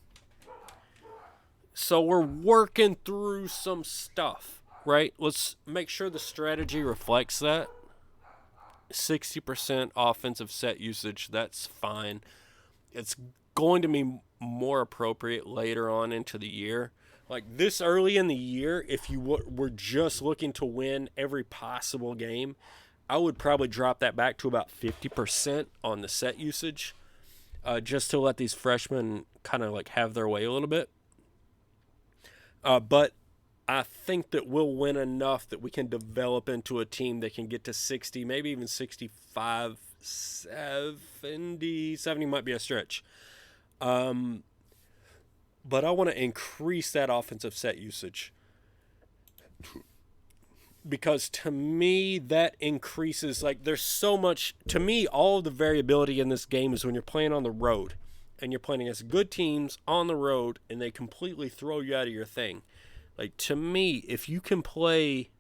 So we're working through some stuff, right? Let's make sure the strategy reflects that. 60% offensive set usage, that's fine. It's going to be more appropriate later on into the year. Like this early in the year, if you were just looking to win every possible game, I would probably drop that back to about 50% on the set usage, just to let these freshmen kind of like have their way a little bit. But I think that we'll win enough that we can develop into a team that can get to 60, maybe even 65, 70 might be a stretch. But I want to increase that offensive set usage. Because to me, that increases, like, there's so much, to me, all of the variability in this game is when you're playing on the road. And you're playing against good teams on the road, and they completely throw you out of your thing. Like, to me, if you can play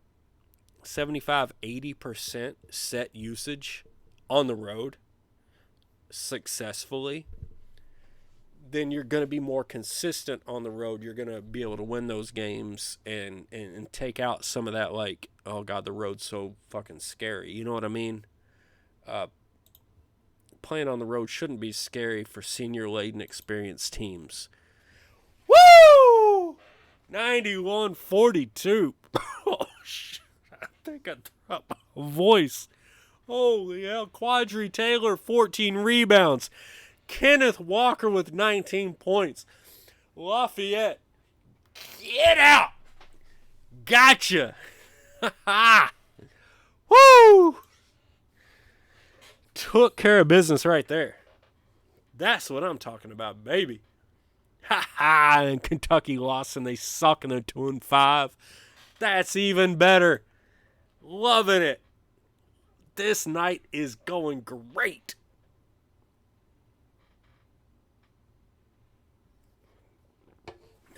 75, 80% set usage on the road successfully, then you're going to be more consistent on the road. You're going to be able to win those games and take out some of that, like, oh, God, the road's so fucking scary. You know what I mean? Playing on the road shouldn't be scary for senior-laden, experienced teams. Woo! 91-42. Oh, shit. I think I dropped my voice. Holy hell. Quadri Taylor, 14 rebounds. Kenneth Walker with 19 points. Lafayette, get out. Gotcha. Woo! Took care of business right there. That's what I'm talking about, baby. And Kentucky lost and they suck and they're 2-5. That's even better. Loving it. This night is going great.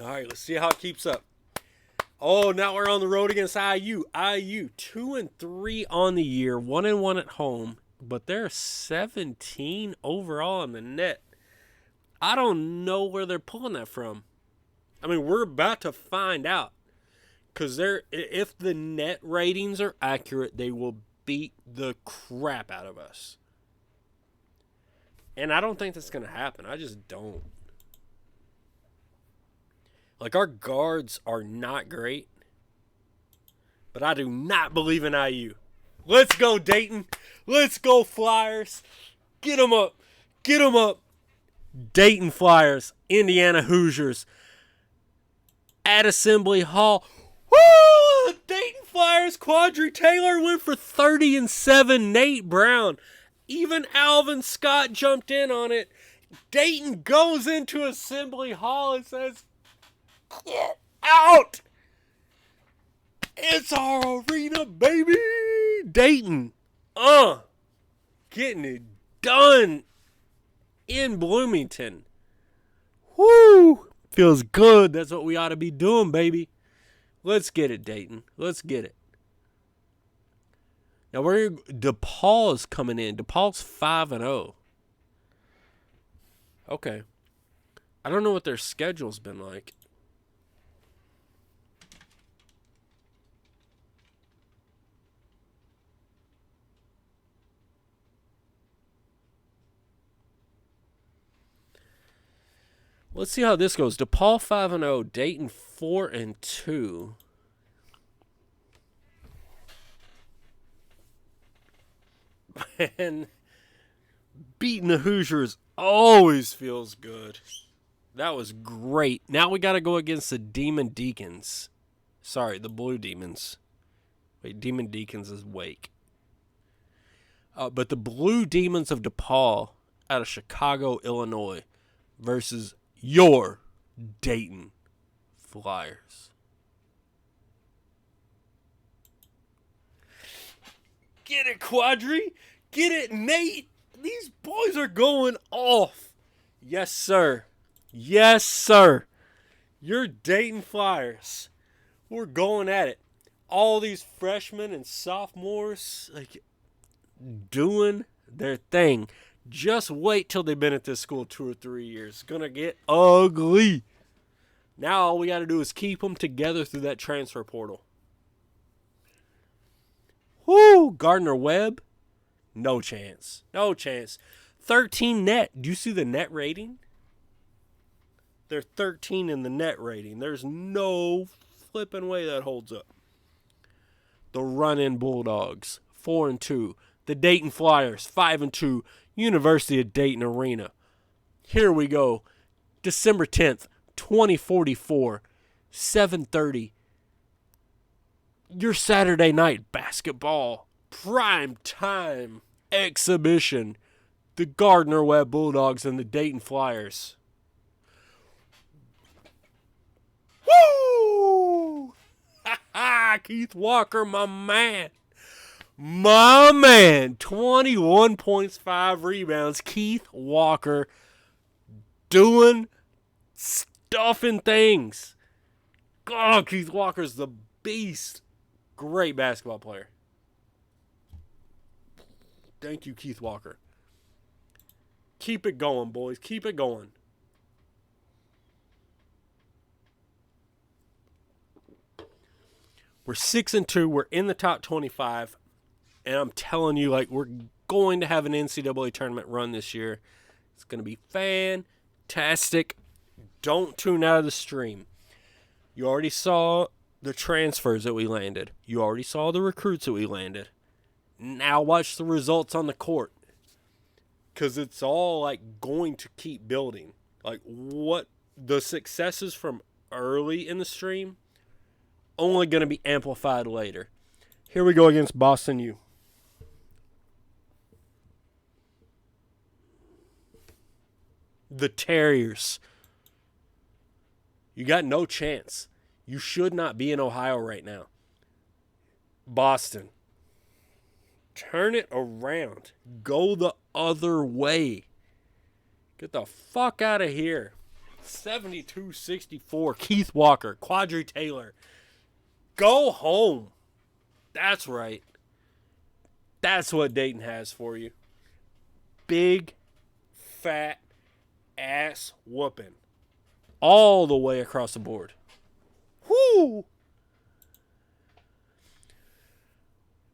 All right, let's see how it keeps up. Oh, now we're on the road against IU. IU 2-3 on the year, 1-1 at home, but they're 17 overall in the net. I don't know where they're pulling that from. I mean, we're about to find out. Because if the net ratings are accurate, they will beat the crap out of us. And I don't think that's going to happen. I just don't. Like, our guards are not great. But I do not believe in IU. Let's go, Dayton. Let's go, Flyers. Get them up. Get them up. Dayton Flyers, Indiana Hoosiers at Assembly Hall. Woo! The Dayton Flyers, Quadri Taylor went for 30-7. Nate Brown. Even Alvin Scott jumped in on it. Dayton goes into Assembly Hall and says, get out! It's our arena, baby! Dayton. Getting it done in Bloomington. Woo! Feels good. That's what we ought to be doing, baby. Let's get it, Dayton. Let's get it. Now, DePaul is coming in. DePaul's 5-0. Okay. I don't know what their schedule's been like. Let's see how this goes. DePaul 5-0, Dayton 4-2. Man, beating the Hoosiers always feels good. That was great. Now we got to go against the Demon Deacons. Sorry, the Blue Demons. Wait, Demon Deacons is Wake. But the Blue Demons of DePaul out of Chicago, Illinois versus your Dayton Flyers. Get it, Quadri. Get it, Nate. These boys are going off. Yes, sir. Yes, sir. Your Dayton Flyers. We're going at it. All these freshmen and sophomores like doing their thing. Just wait till they've been at this school 2 or 3 years. It's going to get ugly. Now all we got to do is keep them together through that transfer portal. Whoo! Gardner Webb? No chance. No chance. 13 net. Do you see the net rating? They're 13 in the net rating. There's no flipping way that holds up. The run-in Bulldogs, 4-2. The Dayton Flyers, 5-2. University of Dayton Arena. Here we go. December 10th, 2044, 7:30. Your Saturday night basketball prime time exhibition. The Gardner Webb Bulldogs and the Dayton Flyers. Woo! Ha ha! Keith Walker, my man. My man. 21 points, 5 rebounds. Keith Walker doing stuff and things. God, Keith Walker's the beast. Great basketball player. Thank you, Keith Walker. Keep it going, boys. Keep it going. We're 6-2. We're in the top 25. And I'm telling you, like, we're going to have an NCAA tournament run this year. It's going to be fantastic. Don't tune out of the stream. You already saw the transfers that we landed. You already saw the recruits that we landed. Now watch the results on the court. Because it's all, like, going to keep building. Like, what the successes from early in the stream, only going to be amplified later. Here we go against Boston U. The Terriers. You got no chance. You should not be in Ohio right now. Boston. Turn it around. Go the other way. Get the fuck out of here. 72-64. Keith Walker. Quadri Taylor. Go home. That's right. That's what Dayton has for you. Big, fat, ass whooping. All the way across the board. Whoo!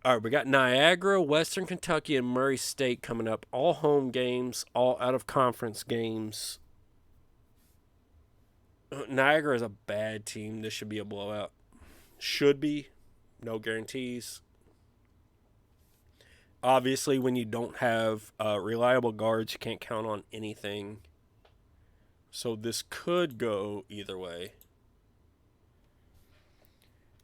All right, we got Niagara, Western Kentucky, and Murray State coming up. All home games, all out-of-conference games. Niagara is a bad team. This should be a blowout. Should be. No guarantees. Obviously, when you don't have reliable guards, you can't count on anything. So this could go either way.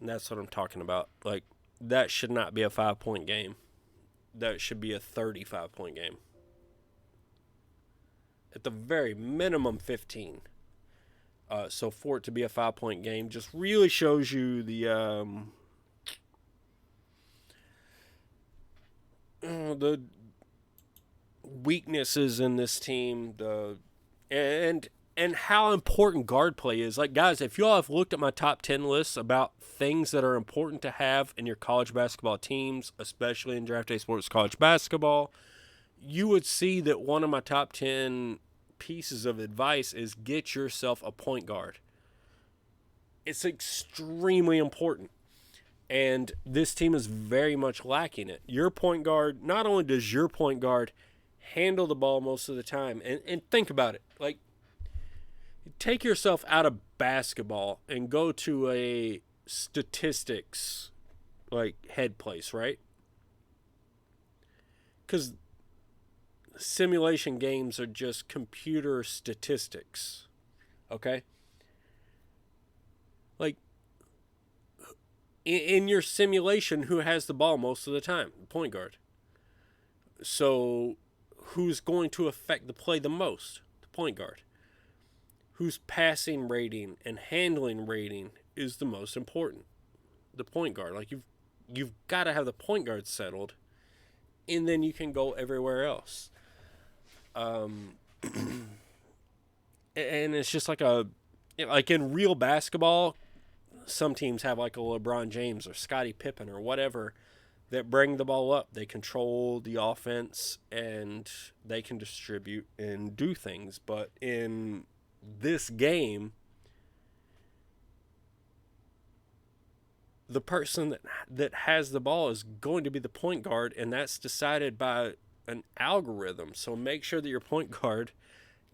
And that's what I'm talking about. Like, that should not be a 5-point game. That should be a 35-point game. At the very minimum, 15. So for it to be a 5-point game just really shows you the weaknesses in this team, and how important guard play is. Like, guys, if y'all have looked at my top 10 lists about things that are important to have in your college basketball teams, especially in Draft Day Sports College Basketball, you would see that one of my top 10 pieces of advice is get yourself a point guard. It's extremely important. And this team is very much lacking it. Your point guard, not only does your point guard handle the ball most of the time, and think about it, like, take yourself out of basketball and go to a statistics, like, head place, right? Because simulation games are just computer statistics, okay? Like, in your simulation, who has the ball most of the time? The point guard. So, who's going to affect the play the most? The point guard. Whose passing rating and handling rating is the most important? The point guard. Like, you've got to have the point guard settled, and then you can go everywhere else. And it's just like like in real basketball, some teams have like a LeBron James or Scottie Pippen or whatever that bring the ball up. They control the offense and they can distribute and do things. But in this game, the person that has the ball is going to be the point guard, and that's decided by an algorithm. So make sure that your point guard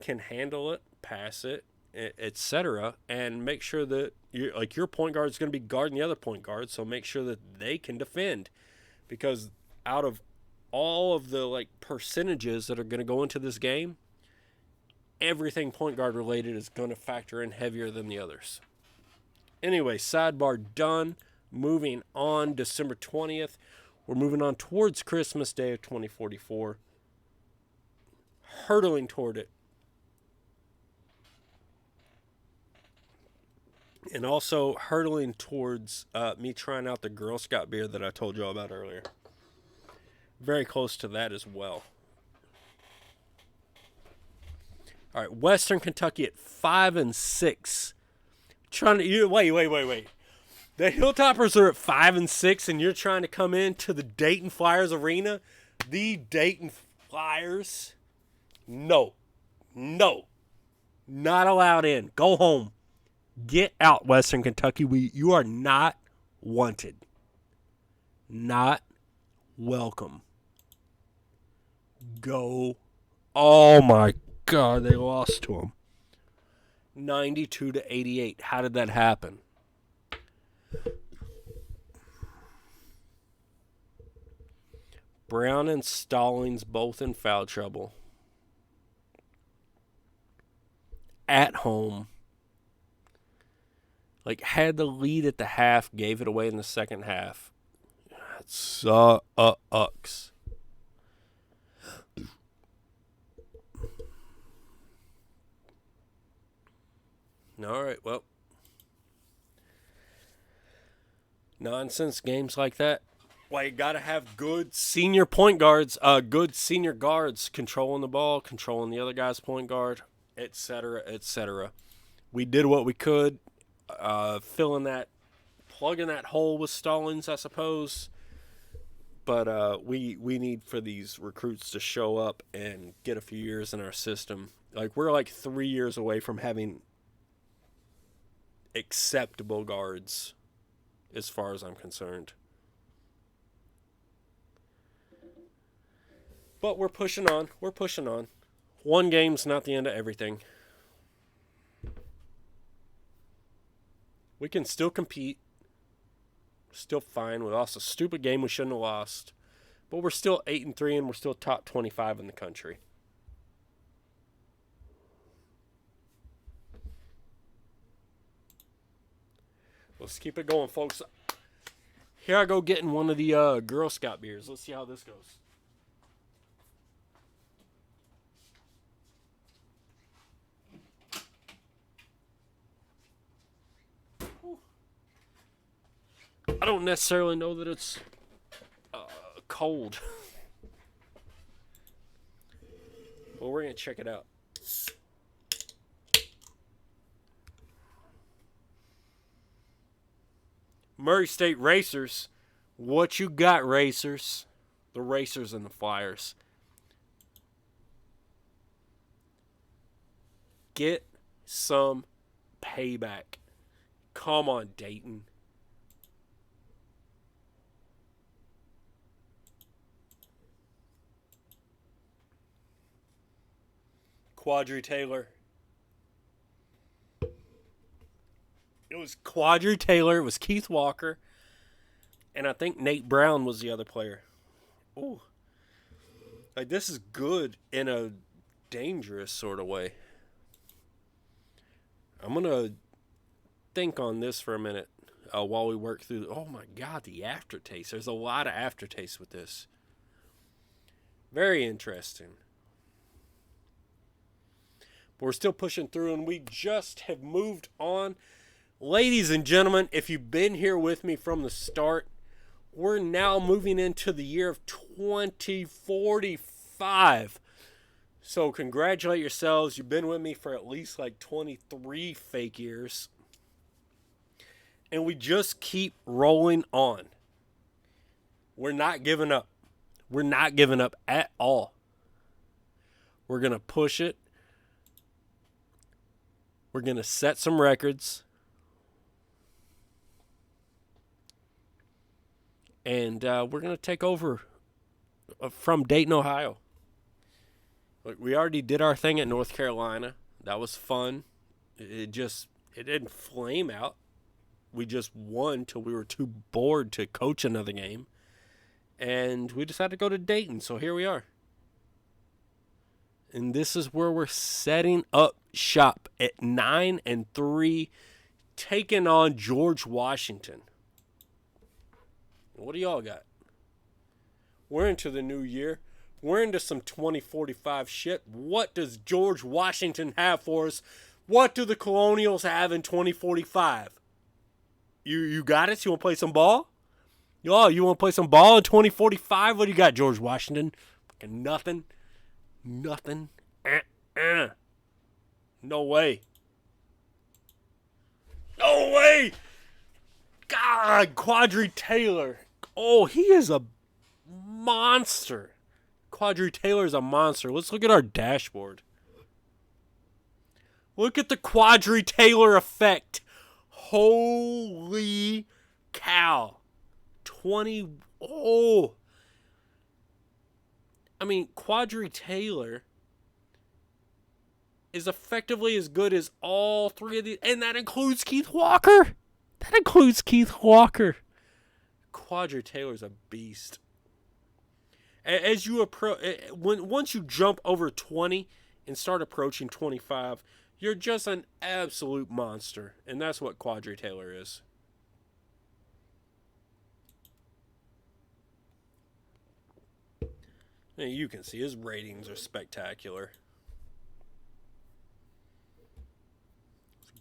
can handle it, pass it, etc., and make sure that your point guard is going to be guarding the other point guard. So make sure that they can defend, because out of all of the like percentages that are going to go into this game, everything point guard related is going to factor in heavier than the others. Anyway, sidebar done. Moving on, December 20th. We're moving on towards Christmas Day of 2044. Hurtling toward it. And also hurtling towards me trying out the Girl Scout beer that I told you all about earlier. Very close to that as well. All right, Western Kentucky at 5-6. Wait. The Hilltoppers are at 5-6, and you're trying to come into the Dayton Flyers arena? The Dayton Flyers? No. Not allowed in. Go home. Get out, Western Kentucky. You are not wanted. Not welcome. Go. Oh, my God. They lost to them. 92-88. How did that happen? Brown and Stallings both in foul trouble. At home. Like, had the lead at the half, gave it away in the second half. That sucks. All right, well. Nonsense games like that. Well, you got to have good senior point guards, good senior guards controlling the ball, controlling the other guy's point guard, etc., etc. We did what we could, plugging that hole with Stallings, I suppose. But we need for these recruits to show up and get a few years in our system. Like, we're like 3 years away from having acceptable guards, as far as I'm concerned. But we're pushing on. One game's not the end of everything. We can still compete. Still fine. We lost a stupid game we shouldn't have lost. But we're still 8-3, and we're still top 25 in the country. Let's keep it going, folks. Here I go getting one of the Girl Scout beers. Let's see how this goes. I don't necessarily know that it's cold. Well, we're going to check it out. Murray State Racers. What you got, Racers? The Racers and the Flyers. Get some payback. Come on, Dayton. Quadri Taylor. It was Quadri Taylor. It was Keith Walker. And I think Nate Brown was the other player. Ooh. Like, this is good in a dangerous sort of way. I'm going to think on this for a minute while we work through. Oh, my God, the aftertaste. There's a lot of aftertaste with this. Very interesting. But we're still pushing through, and we just have moved on. Ladies and gentlemen, if you've been here with me from the start, we're now moving into the year of 2045. So congratulate yourselves. You've been with me for at least like 23 fake years. And we just keep rolling on. We're not giving up. We're not giving up at all. We're going to push it. We're going to set some records. And we're going to take over from Dayton, Ohio. We already did our thing at North Carolina. That was fun. It didn't flame out. We just won till we were too bored to coach another game. And we decided to go to Dayton, so here we are. And this is where we're setting up shop at 9-3, taking on George Washington. What do y'all got? We're into the new year. We're into some 2045 shit. What does George Washington have for us? What do the Colonials have in 2045? You got it? You want to play some ball? Yo, you want to play some ball in 2045? What do you got, George Washington? Nothing. Nothing. No way. No way. God, Quadri Taylor. Oh, he is a monster. Quadri Taylor is a monster. Let's look at our dashboard. Look at the Quadri Taylor effect. Holy cow. 20. Oh. I mean, Quadri Taylor is effectively as good as all three of these. And that includes Keith Walker. That includes Keith Walker. Quadri Taylor's a beast. As you approach, once you jump over 20 and start approaching 25, you're just an absolute monster. And that's what Quadri Taylor is. And you can see his ratings are spectacular.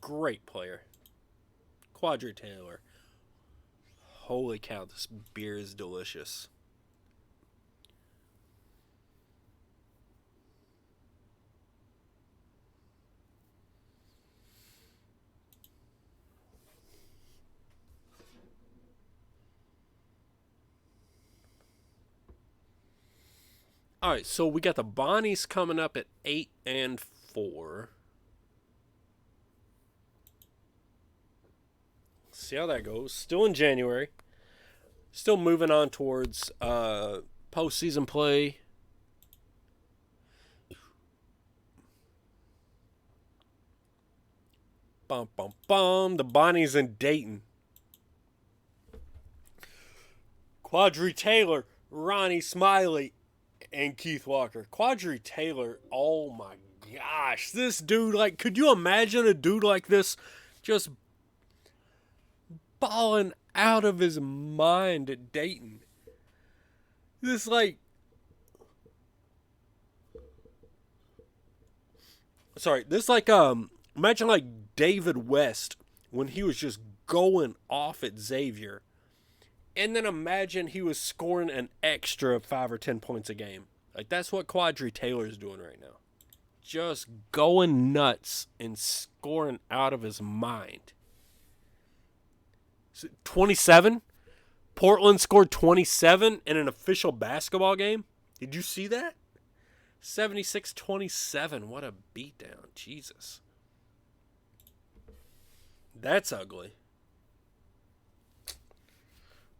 Great player. Quadri Taylor. Holy cow, this beer is delicious. All right, so we got the Bonnies coming up at 8-4. See how that goes. Still in January. Still moving on towards postseason play. Bum, bum, bum. The Bonnies in Dayton. Quadri Taylor, Ronnie Smiley, and Keith Walker. Quadri Taylor, oh my gosh. This dude, like, could you imagine a dude like this just balling out of his mind at Dayton? This, like, imagine like David West when he was just going off at Xavier. And then imagine he was scoring an extra 5 or 10 points a game. Like, that's what Quadri Taylor is doing right now. Just going nuts and scoring out of his mind. 27? Portland scored 27 in an official basketball game? Did you see that? 76-27. What a beatdown. Jesus. That's ugly.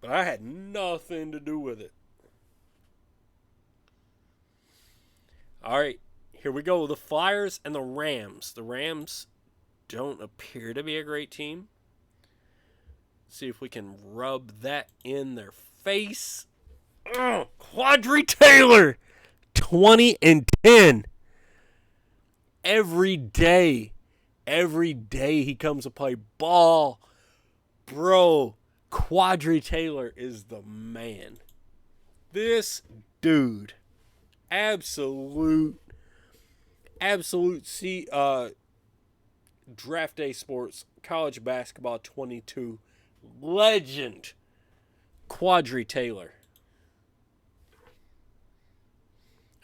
But I had nothing to do with it. All right, here we go. The Flyers and the Rams. The Rams don't appear to be a great team. Let's see if we can rub that in their face. Quadri Taylor, 20-10. Every day he comes to play ball. Bro, Quadri Taylor is the man. This dude, absolute Draft Day Sports College Basketball 22 legend, Quadri Taylor.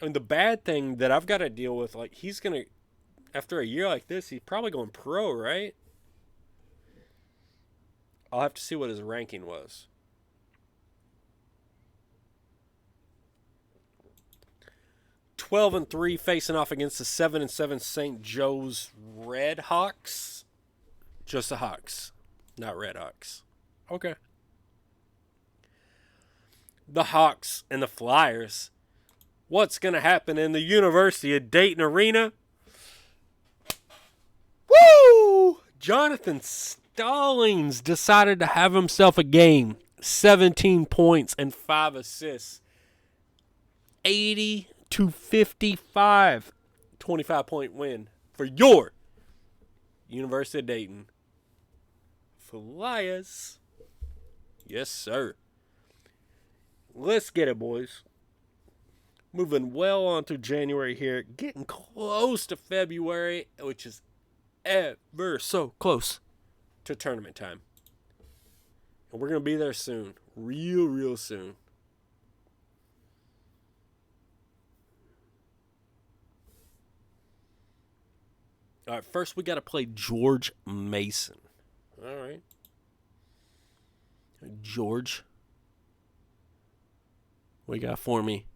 I mean, the bad thing that I've got to deal with, like, he's going to, after a year like this, he's probably going pro, right? I'll have to see what his ranking was. (12-3) facing off against the 7-7 St. Joe's Red Hawks. Just the Hawks, not Red Hawks. Okay. The Hawks and the Flyers. What's going to happen in the University of Dayton Arena? Woo! Jonathan Stallings decided to have himself a game. 17 points and 5 assists. 80-55. 25-point win for your University of Dayton Flyers. Yes, sir. Let's get it, boys. Moving well on through January here. Getting close to February, which is ever so close to tournament time. And we're going to be there soon. Real soon. All right, first we got to play George Mason. All right. George. What you got for me?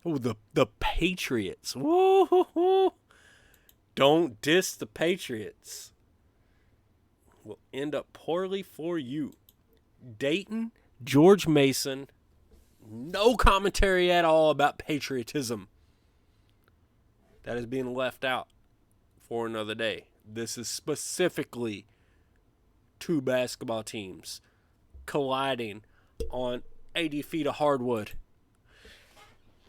Oh, the Patriots. Woo-hoo-hoo. Don't diss the Patriots. Will end up poorly for you. Dayton, George Mason. No commentary at all about patriotism. That is being left out for another day. This is specifically two basketball teams colliding on 80 feet of hardwood.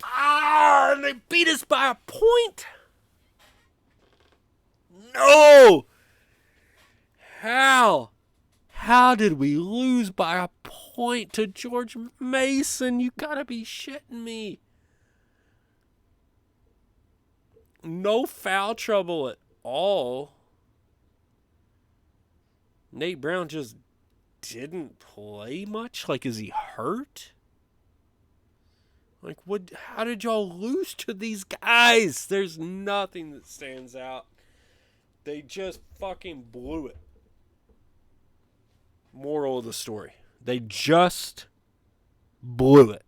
And they beat us by a point. No! How? How did we lose by a point to George Mason? You gotta be shitting me. No foul trouble at all. Nate Brown just didn't play much. Like, is he hurt? Like, what? How did y'all lose to these guys? There's nothing that stands out. They just fucking blew it. Moral of the story. They just blew it.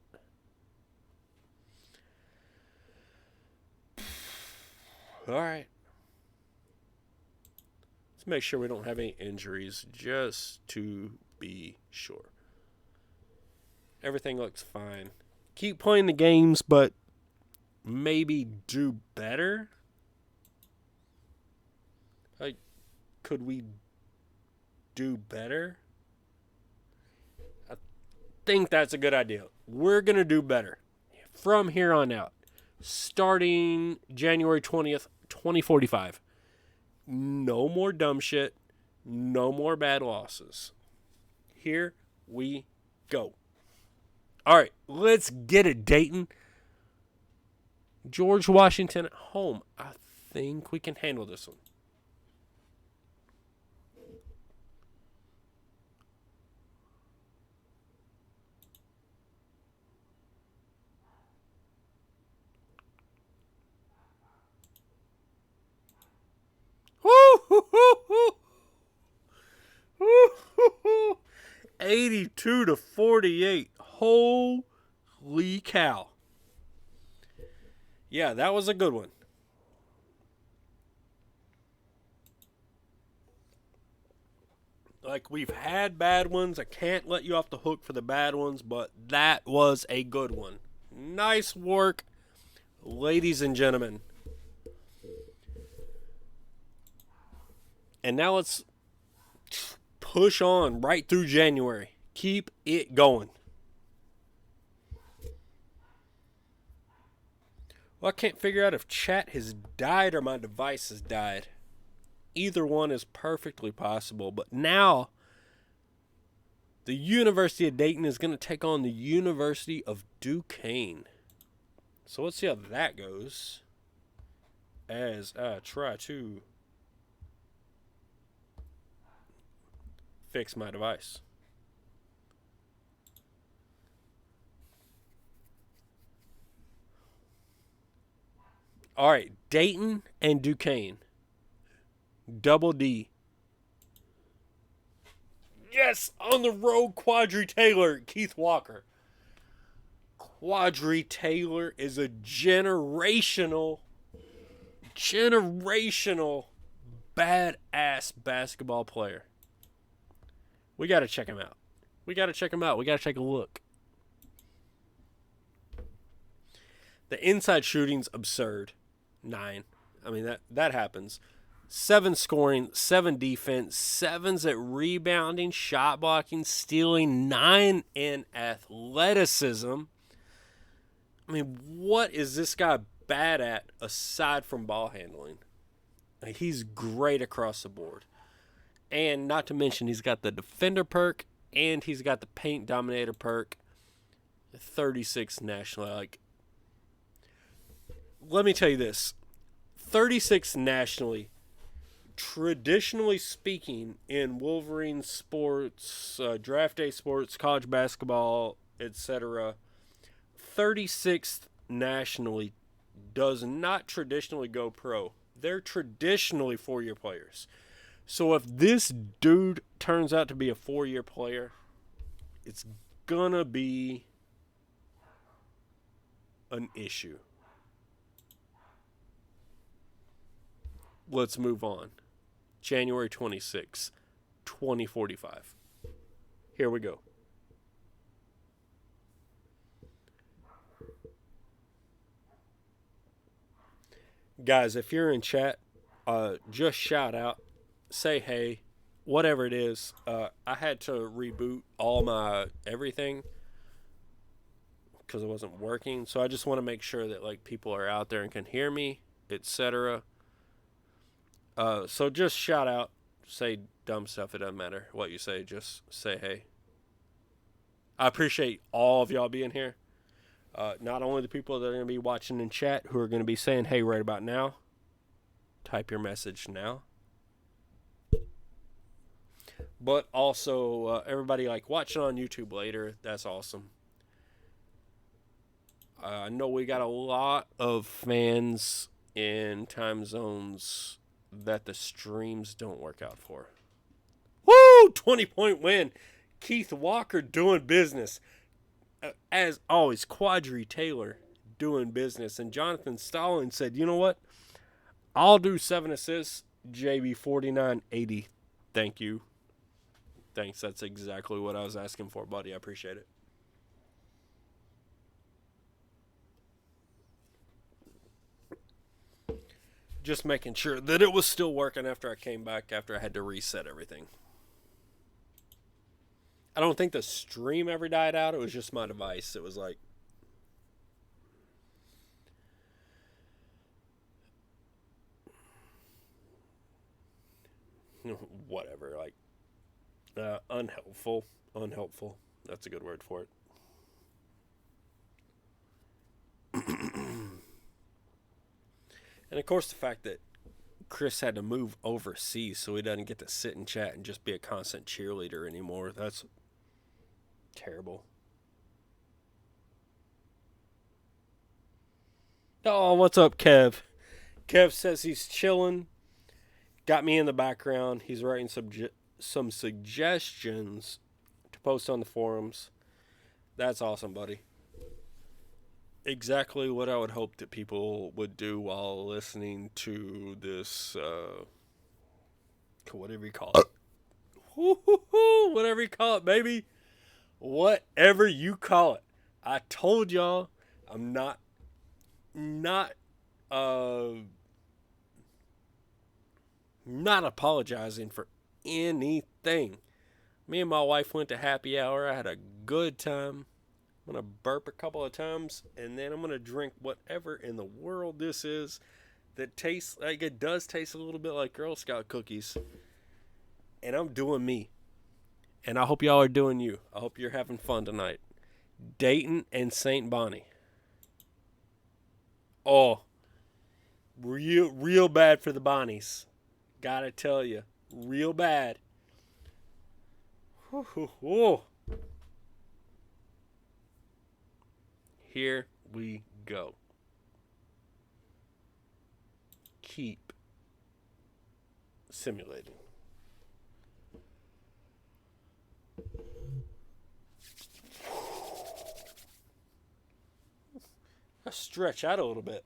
All right. Let's make sure we don't have any injuries, just to be sure. Everything looks fine. Keep playing the games, but maybe do better. Like, could we do better? I think that's a good idea. We're going to do better from here on out. Starting January 20th, 2045. No more dumb shit. No more bad losses. Here we go. All right, let's get it, Dayton. George Washington at home. I think we can handle this one. Woo! 82-48. Holy cow. Yeah, that was a good one. Like, we've had bad ones. I can't let you off the hook for the bad ones, but that was a good one. Nice work, ladies and gentlemen. And now let's push on right through January. Keep it going. Well, I can't figure out if chat has died or my device has died. Either one is perfectly possible. But now, the University of Dayton is going to take on the University of Duquesne. So let's see how that goes. As I try to fix my device. All right, Dayton and Duquesne. Double D. Yes, on the road, Quadri Taylor, Keith Walker. Quadri Taylor is a generational badass basketball player. We got to check him out. We got to check him out. We got to take a look. The inside shooting's absurd. 9. I mean, that happens. 7 scoring, 7 defense, 7s at rebounding, shot blocking, stealing, 9 in athleticism. I mean, what is this guy bad at aside from ball handling? He's great across the board. And not to mention, he's got the defender perk and he's got the paint dominator perk. 36 nationally. Like, let me tell you this. 36 nationally, traditionally speaking, in Wolverine sports, draft day sports, college basketball, etc., 36th nationally does not traditionally go pro. They're traditionally 4-year players. So if this dude turns out to be a 4-year player, it's gonna be an issue. Let's move on. January 26, 2045. Here we go. Guys, if you're in chat, just shout out, say hey, whatever it is. I had to reboot all my everything because it wasn't working. So I just want to make sure that like people are out there and can hear me, etc. So just shout out, say dumb stuff. It doesn't matter what you say. Just say hey. I appreciate all of y'all being here. Not only the people that are going to be watching in chat who are going to be saying hey right about now. Type your message now. But also everybody like watching on YouTube later. That's awesome. I know we got a lot of fans in time zones that the streams don't work out for. Woo! 20-point win. Keith Walker doing business. As always, Quadri Taylor doing business. And Jonathan Stalin said, you know what? I'll do 7 assists. JB4980. Thank you. Thanks. That's exactly what I was asking for, buddy. I appreciate it. Just making sure that it was still working after I came back, after I had to reset everything. I don't think the stream ever died out. It was just my device. It was like, whatever. Like, unhelpful. Unhelpful. That's a good word for it. And of course, the fact that Chris had to move overseas so he doesn't get to sit and chat and just be a constant cheerleader anymore. That's terrible. Oh, what's up, Kev? Kev says he's chilling. Got me in the background. He's writing some suggestions to post on the forums. That's awesome, buddy. Exactly what I would hope that people would do while listening to this, whatever you call it. Whatever you call it, baby. Whatever you call it. I told y'all I'm not apologizing for anything. Me and my wife went to happy hour. I had a good time. I'm going to burp a couple of times, and then I'm going to drink whatever in the world this is that tastes like it does taste a little bit like Girl Scout cookies. And I'm doing me. And I hope y'all are doing you. I hope you're having fun tonight. Dayton and St. Bonnie. Oh, real bad for the Bonnies. Gotta tell you. Real bad. Whew. Here we go. keep simulating. Let's stretch out a little bit.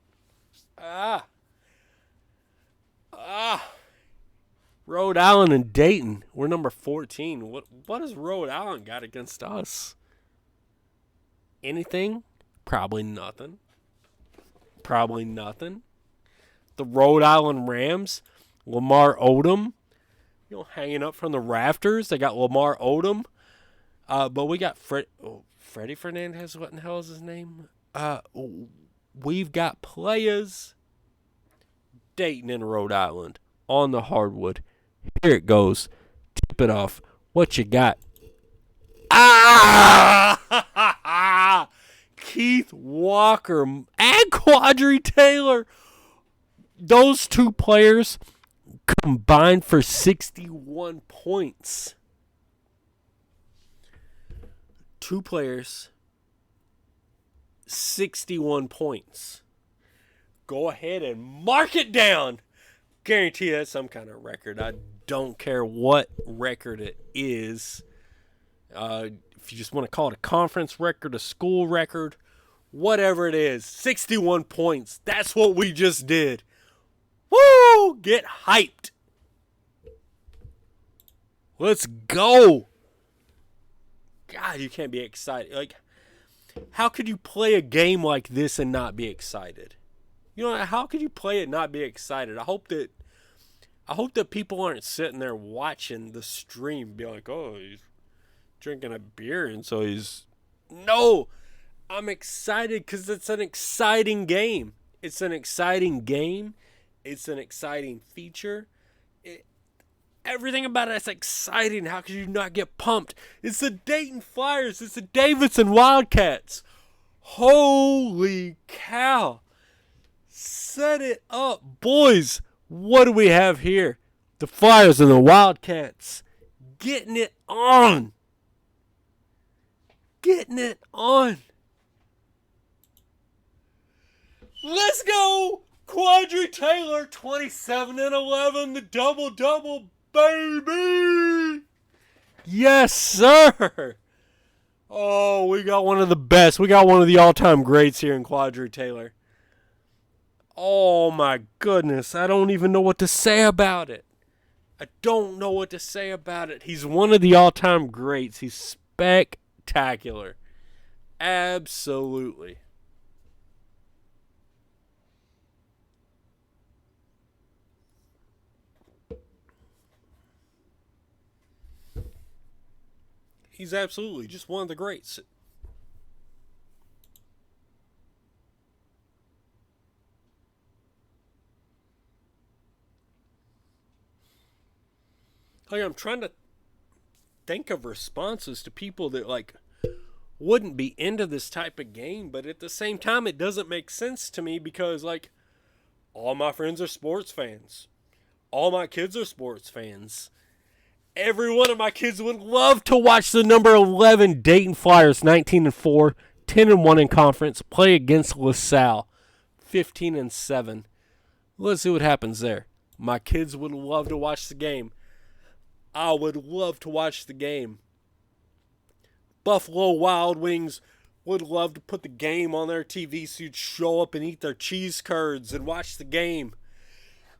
Rhode Island and Dayton. We're number 14. What has Rhode Island got against us? Anything? Probably nothing. Probably nothing. The Rhode Island Rams, Lamar Odom, hanging up from the rafters. They got Lamar Odom. But we got Freddie Fernandez. What in the hell is his name? We've got players. Dayton and Rhode Island on the hardwood. Here it goes. Tip it off. What you got? Keith Walker and Quadri Taylor. Those two players combined for 61 points. Two players, 61 points. Go ahead and mark it down. Guarantee that's some kind of record. I don't care what record it is. If you just want to call it a conference record, a school record, whatever it is, 61 points. That's what we just did. Woo! Get hyped. Let's go. God, you can't be excited. Like, how could you play a game like this and not be excited? How could you play it and not be excited? I hope that people aren't sitting there watching the stream be like, oh, he's drinking a beer and so he's... No! I'm excited because it's an exciting game. It's an exciting game. It's an exciting feature. Everything about it's exciting. How could you not get pumped? It's the Dayton Flyers. It's the Davidson Wildcats. Holy cow. Set it up. Boys, what do we have here? The Flyers and the Wildcats. Getting it on. Getting it on. Let's go. Quadri Taylor, 27 and 11. The double-double, baby. Yes, sir. Oh, we got one of the best. We got one of the all-time greats here in Quadri Taylor. Oh, my goodness. I don't even know what to say about it. He's one of the all-time greats. He's spectacular. Absolutely. He's absolutely just one of the greats. Like, I'm trying to think of responses to people that, wouldn't be into this type of game, but at the same time, it doesn't make sense to me because, all my friends are sports fans. All my kids are sports fans. Every one of my kids would love to watch the number 11 Dayton Flyers, 19-4, 10-1 in conference, play against LaSalle, 15-7. Let's see what happens there. My kids would love to watch the game. I would love to watch the game. Buffalo Wild Wings would love to put the game on their TV so you'd show up and eat their cheese curds and watch the game.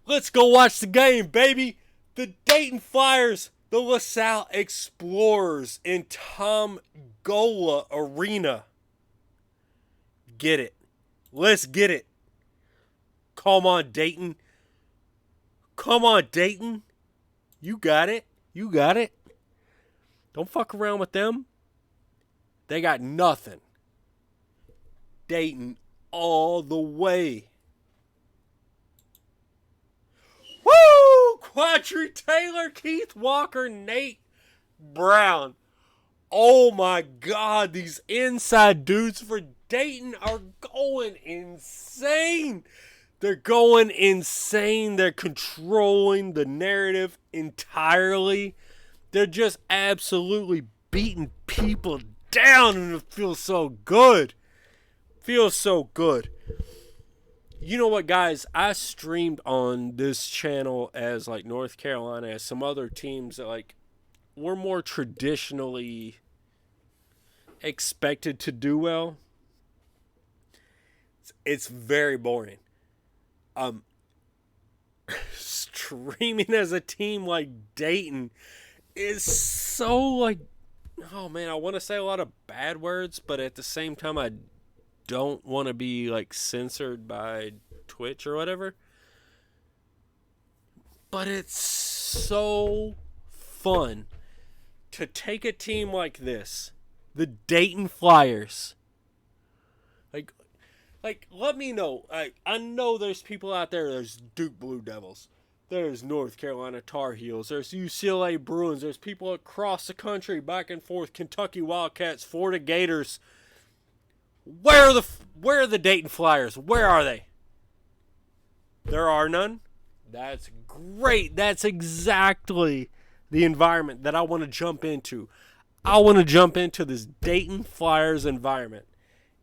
Let's go watch the game, baby. The Dayton Flyers, the LaSalle Explorers in Tom Gola Arena. Get it. Let's get it. Come on, Dayton. Come on, Dayton. You got it. You got it. Don't fuck around with them. They got nothing. Dayton all the way. Woo! Quadri Taylor, Keith Walker, Nate Brown. Oh my God, these inside dudes for Dayton are going insane. They're going insane. They're controlling the narrative entirely. They're just absolutely beating people down, and it feels so good. Feels so good. You know what, guys? I streamed on this channel as like North Carolina, as some other teams that like were more traditionally expected to do well. It's very boring. Streaming as a team like Dayton is so like, oh man, I want to say a lot of bad words, but at the same time I don't want to be like censored by Twitch or whatever. But it's so fun to take a team like this, the Dayton Flyers. Like, let me know. I know there's people out there. There's Duke Blue Devils. There's North Carolina Tar Heels. There's UCLA Bruins. There's people across the country, back and forth. Kentucky Wildcats, Florida Gators. Where are the Dayton Flyers? Where are they? There are none? That's great. That's exactly the environment that I want to jump into. I want to jump into this Dayton Flyers environment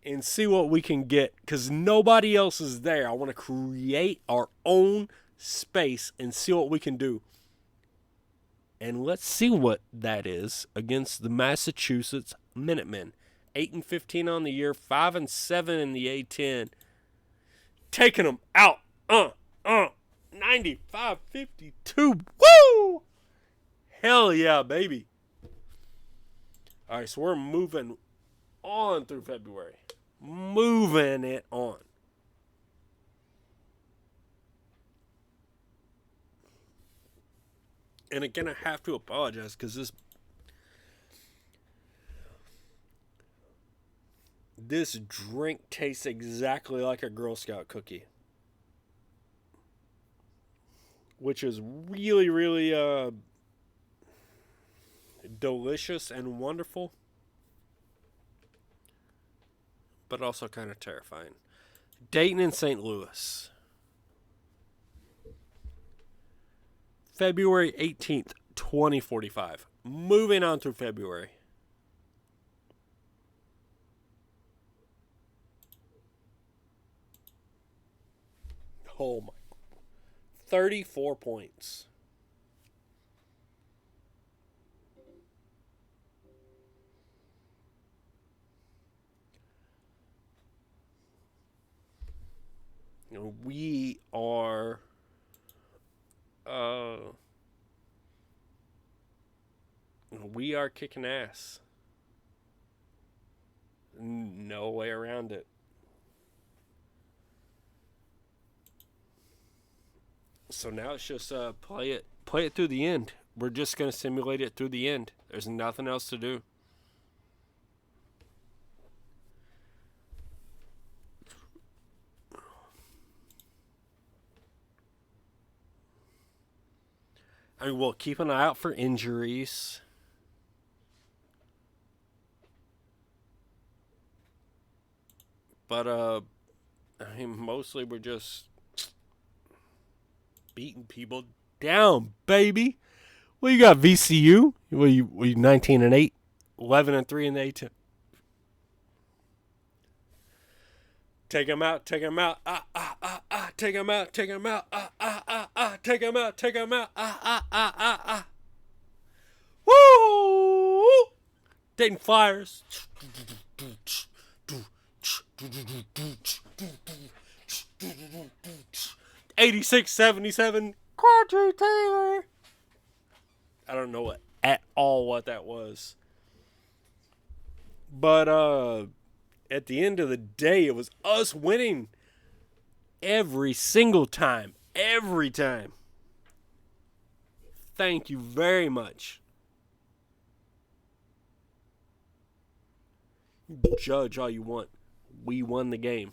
and see what we can get, because nobody else is there. I want to create our own space and see what we can do. And let's see what that is against the Massachusetts Minutemen. 8-15 on the year, 5-7 in the A10. Taking them out. 95-52. Woo! Hell yeah, baby. All right, so we're moving on through February. Moving it on. And again, I have to apologize because this drink tastes exactly like a Girl Scout cookie, which is really, really delicious and wonderful, but also kind of terrifying. Dayton and St. Louis. February 18th, 2045. Moving on through February. Oh my. 34 points. We are kicking ass. No way around it. So now it's just play it through the end. We're just gonna simulate it through the end. There's nothing else to do. I mean, we'll keep an eye out for injuries. But, I mean, mostly we're just beating people down, baby. Well, you got VCU. Well, you 19-8, 11-3 in the A10. Take him out, take him out, take him out, take him out, take him out, take him out, Woo! Dayton Flyers. 86-77, Quadri Taylor. I don't know at all what that was. But, at the end of the day, it was us winning every single time. Every time. Thank you very much. Judge all you want. We won the game.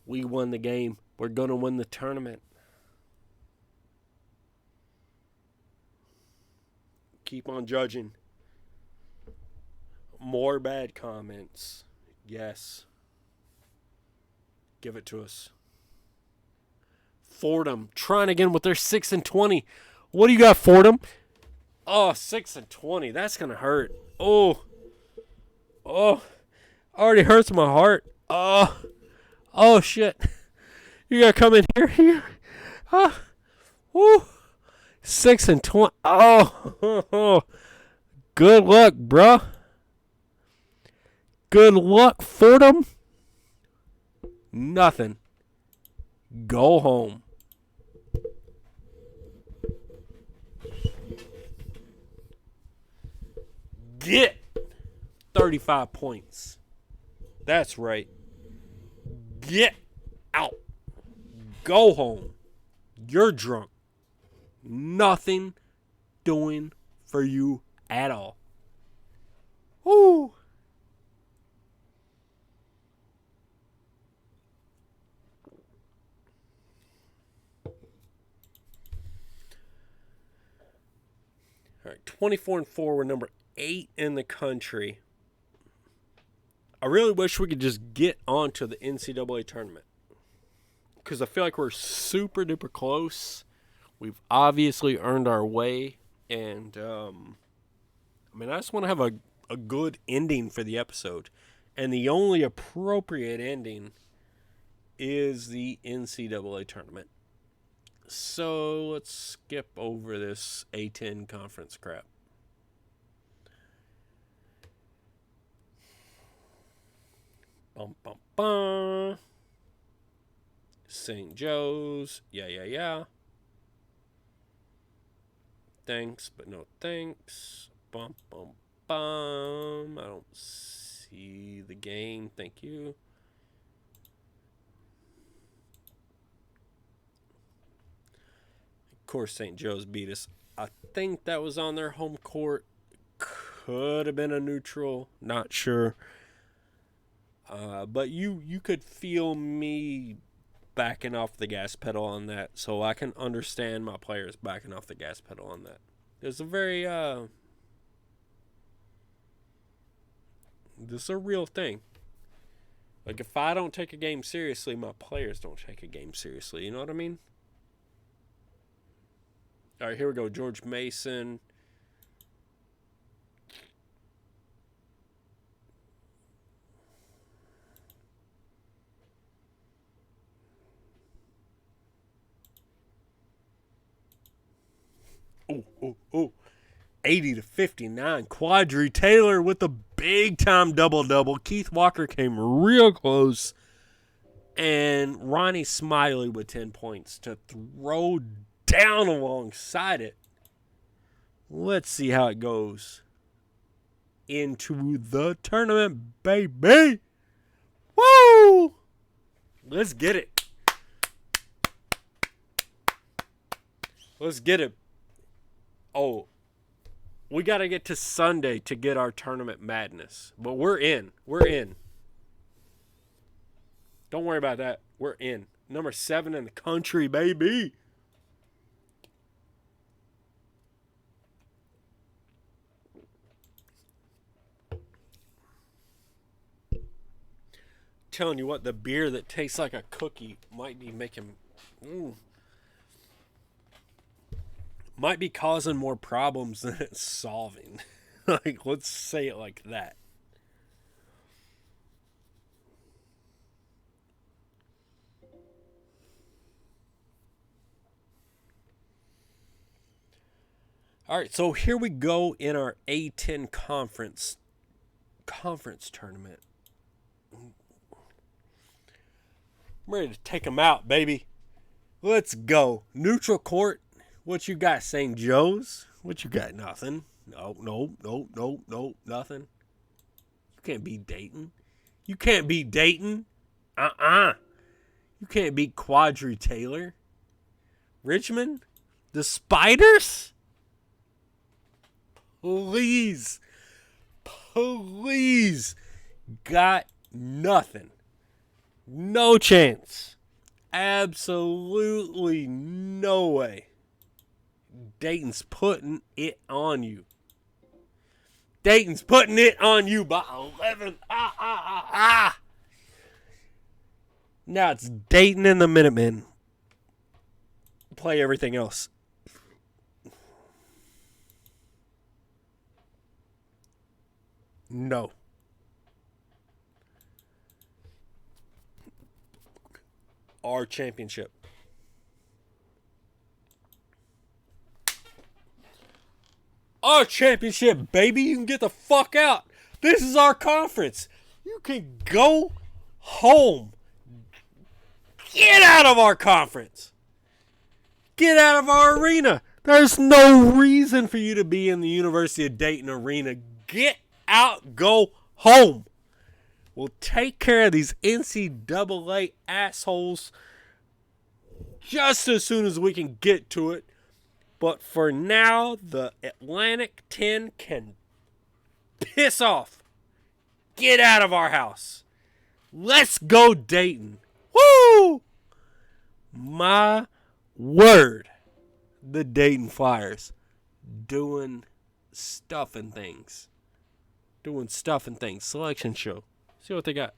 We won the game. We're going to win the tournament. Keep on judging. More bad comments. Yes. Give it to us. Fordham trying again with their 6-20. What do you got, Fordham? Oh, 6-20. That's gonna hurt. Oh, already hurts my heart. Oh, Oh, shit. You gotta come in here. Huh? Woo. 6-20. Oh. Good luck, bruh. Good luck, Fordham. Nothing. Go home. Get 35 points. That's right. Get out. Go home. You're drunk. Nothing doing for you at all. Woo. All right, 24-4. We're number 8 in the country. I really wish we could just get onto the NCAA tournament, because I feel like we're super duper close. We've obviously earned our way, and I just want to have a good ending for the episode, and the only appropriate ending is the NCAA tournament. So let's skip over this A10 conference crap. Bum, bum, bum. St. Joe's. Yeah. Thanks, but no thanks. Bum, bum, bum. I don't see the game. Thank you. Of course, St. Joe's beat us. I think that was on their home court. Could have been a neutral. Not sure. But you could feel me backing off the gas pedal on that, so I can understand my players backing off the gas pedal on that. There's a very this is a real thing. Like, if I don't take a game seriously, my players don't take a game seriously. You know what I mean? All right, here we go. George Mason. Oh. 80-59. Quadri Taylor with the big-time double-double. Keith Walker came real close. And Ronnie Smiley with 10 points to throw down alongside it. Let's see how it goes into the tournament, baby. Woo! Let's get it. Let's get it. Oh, we got to get to Sunday to get our tournament madness. But we're in. We're in. Don't worry about that. We're in. Number 7 in the country, baby. Telling you what, the beer that tastes like a cookie might be making... might be causing more problems than it's solving. Like, let's say it like that. All right, so here we go in our A10 conference tournament. I'm ready to take them out, baby. Let's go. Neutral court. What you got, St. Joe's? What you got? Nothing. No, nothing. You can't beat Dayton. You can't beat Dayton. You can't beat Quadri Taylor. Richmond? The Spiders? Please. Got nothing. No chance. Absolutely no way. Dayton's putting it on you. Dayton's putting it on you by 11. Now it's Dayton and the Minutemen. Play everything else. No. our championship. Our championship, baby. You can get the fuck out. This is our conference. You can go home. Get out of our conference. Get out of our arena. There's no reason for you to be in the University of Dayton arena. Get out. Go home. We'll take care of these NCAA assholes just as soon as we can get to it. But for now, the Atlantic 10 can piss off. Get out of our house. Let's go Dayton. Woo! My word. The Dayton Flyers doing stuff and things. Selection show. See what they got.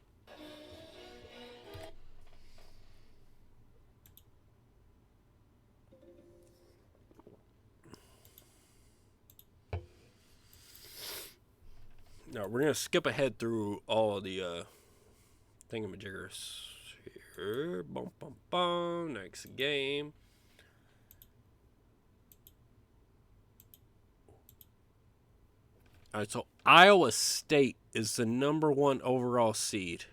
Now, we're going to skip ahead through all of the thingamajiggers here. Bum, bum, bum. Next game. All right, so Iowa State is the number 1 overall seed.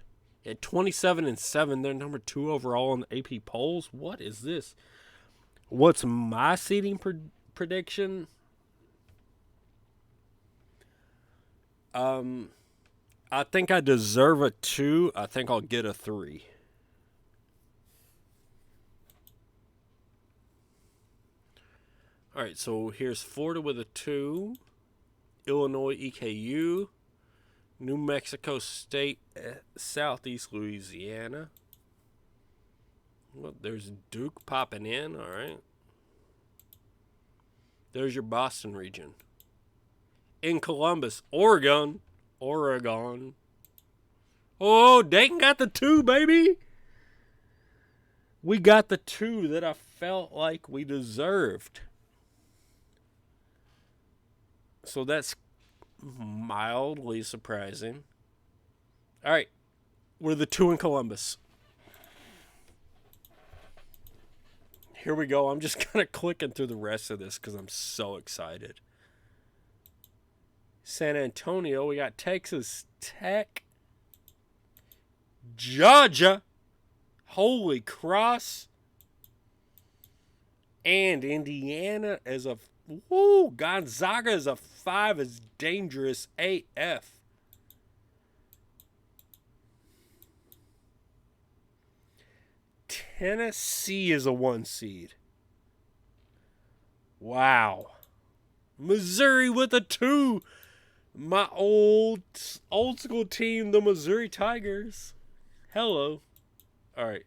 At 27-7, they're number 2 overall in the AP polls. What is this? What's my seeding prediction? I think I deserve a 2. I think I'll get a 3. All right, so here's Florida with a 2. Illinois, EKU, New Mexico State, Southeast Louisiana. Well, there's Duke popping in, all right. There's your Boston region. In Columbus, Oregon. Oh, Dayton got the 2, baby. We got the 2 that I felt like we deserved. So that's mildly surprising. All right. We're the 2 in Columbus. Here we go. I'm just kind of clicking through the rest of this because I'm so excited. San Antonio. We got Texas Tech. Georgia. Holy Cross. And Indiana as a... Woo! Gonzaga is a 5 is dangerous AF. Tennessee is a 1 seed. Wow. Missouri with a 2. My old school team, the Missouri Tigers. Hello. All right.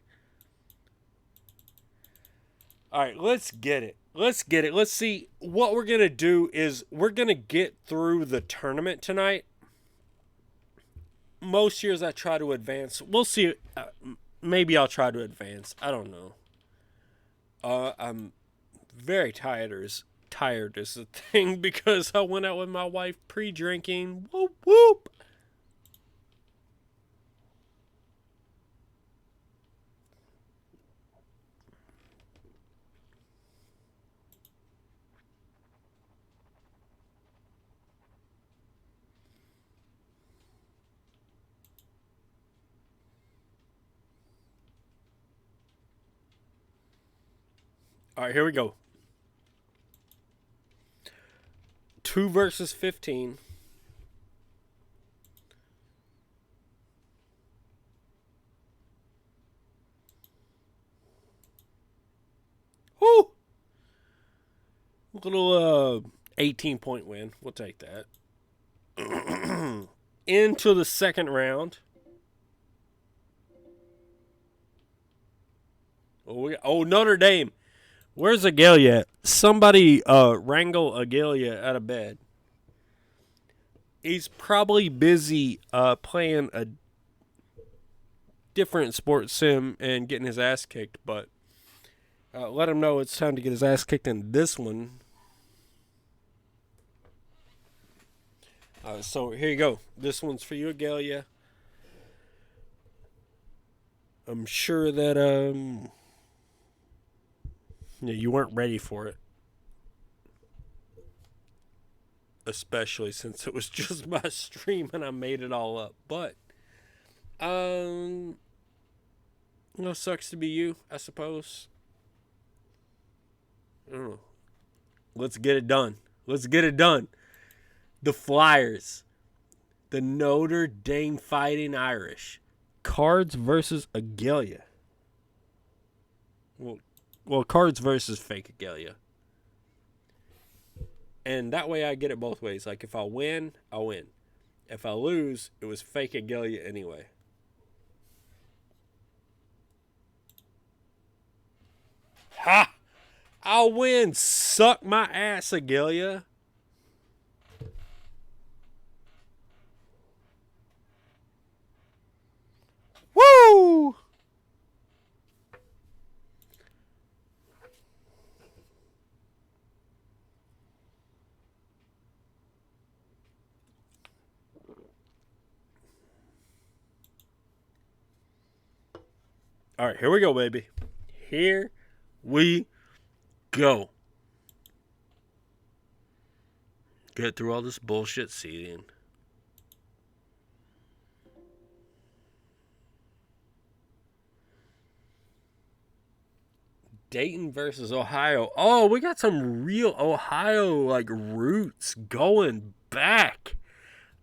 All right, let's get it. Let's see. What we're going to do is we're going to get through the tournament tonight. Most years I try to advance. We'll see. Maybe I'll try to advance. I don't know. I'm very tired is the thing because I went out with my wife pre-drinking. Whoop, whoop. All right, here we go. 2 versus 15. Woo! Little 18-point win. We'll take that. Into the second round. Oh, Notre Dame. Where's Agalia at? Somebody wrangle Agalia out of bed. He's probably busy playing a different sports sim and getting his ass kicked, but let him know it's time to get his ass kicked in this one. So here you go. This one's for you, Agalia. I'm sure that you weren't ready for it, especially since it was just my stream and I made it all up. But sucks to be you, I suppose. I don't know. Let's get it done. Let's get it done. The Flyers, the Notre Dame Fighting Irish, Cards versus Agalia. Well, Cards versus fake Agalia. And that way I get it both ways. Like, if I win, I win. If I lose, it was fake Agalia anyway. Ha! I'll win. Suck my ass, Agalia. Woo! All right, here we go, baby. Here we go. Get through all this bullshit seeding. Dayton versus Ohio. Oh, we got some real Ohio roots going back.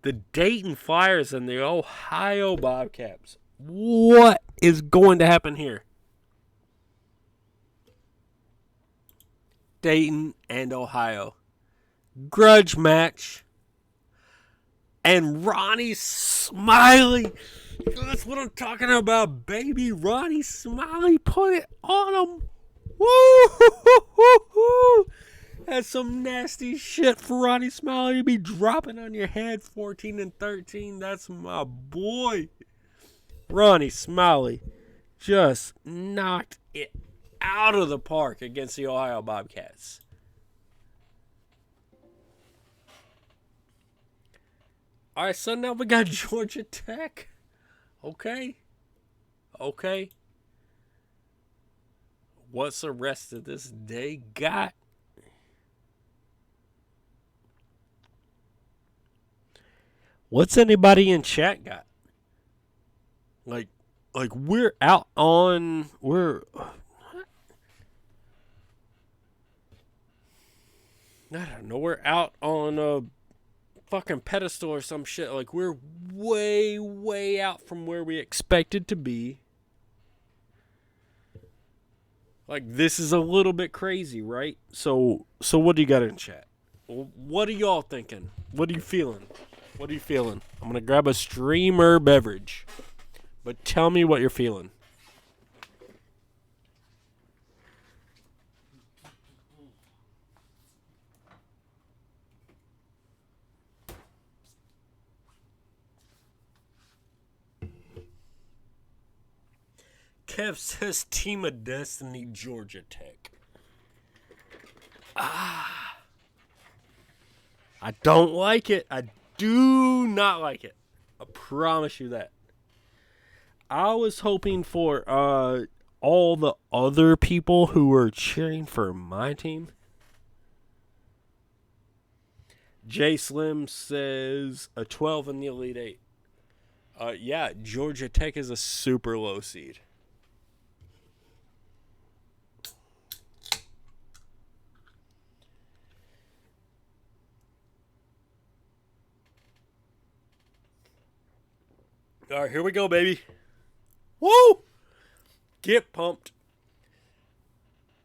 The Dayton Flyers and the Ohio Bobcats. What is going to happen here? Dayton and Ohio. Grudge match. And Ronnie Smiley. That's what I'm talking about, baby. Ronnie Smiley put it on him. Woo! That's some nasty shit for Ronnie Smiley to be dropping on your head. 14-13. That's my boy. Ronnie Smiley just knocked it out of the park against the Ohio Bobcats. All right, so now we got Georgia Tech. Okay. What's the rest of this day got? What's anybody in chat got? Like we're out on I don't know, we're out on a fucking pedestal or some shit. Like, we're way out from where we expected to be. Like, this is a little bit crazy, right? So what do you got in chat? What are y'all thinking? What are you feeling? I'm gonna grab a streamer beverage, but tell me what you're feeling. Kev says Team of Destiny, Georgia Tech. I don't like it. I do not like it. I promise you that. I was hoping for all the other people who were cheering for my team. J Slim says a 12 in the Elite Eight. Yeah, Georgia Tech is a super low seed. All right, here we go, baby. Woo! Get pumped.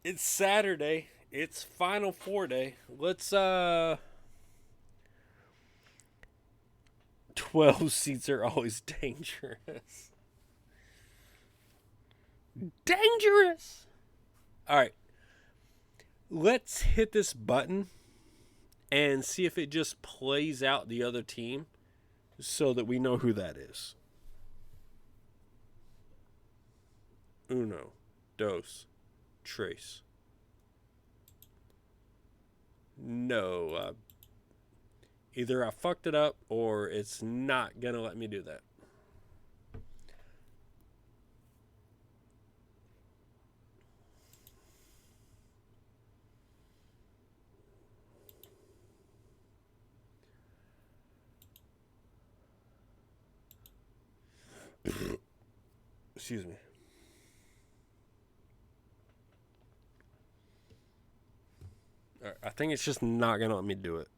It's Saturday. It's Final Four day. Let's 12 seats are always dangerous. Dangerous. All right. Let's hit this button and see if it just plays out the other team so that we know who that is. Uno, dos, tres. No, either I fucked it up or it's not gonna let me do that. Excuse me. All right, I think it's just not going to let me do it.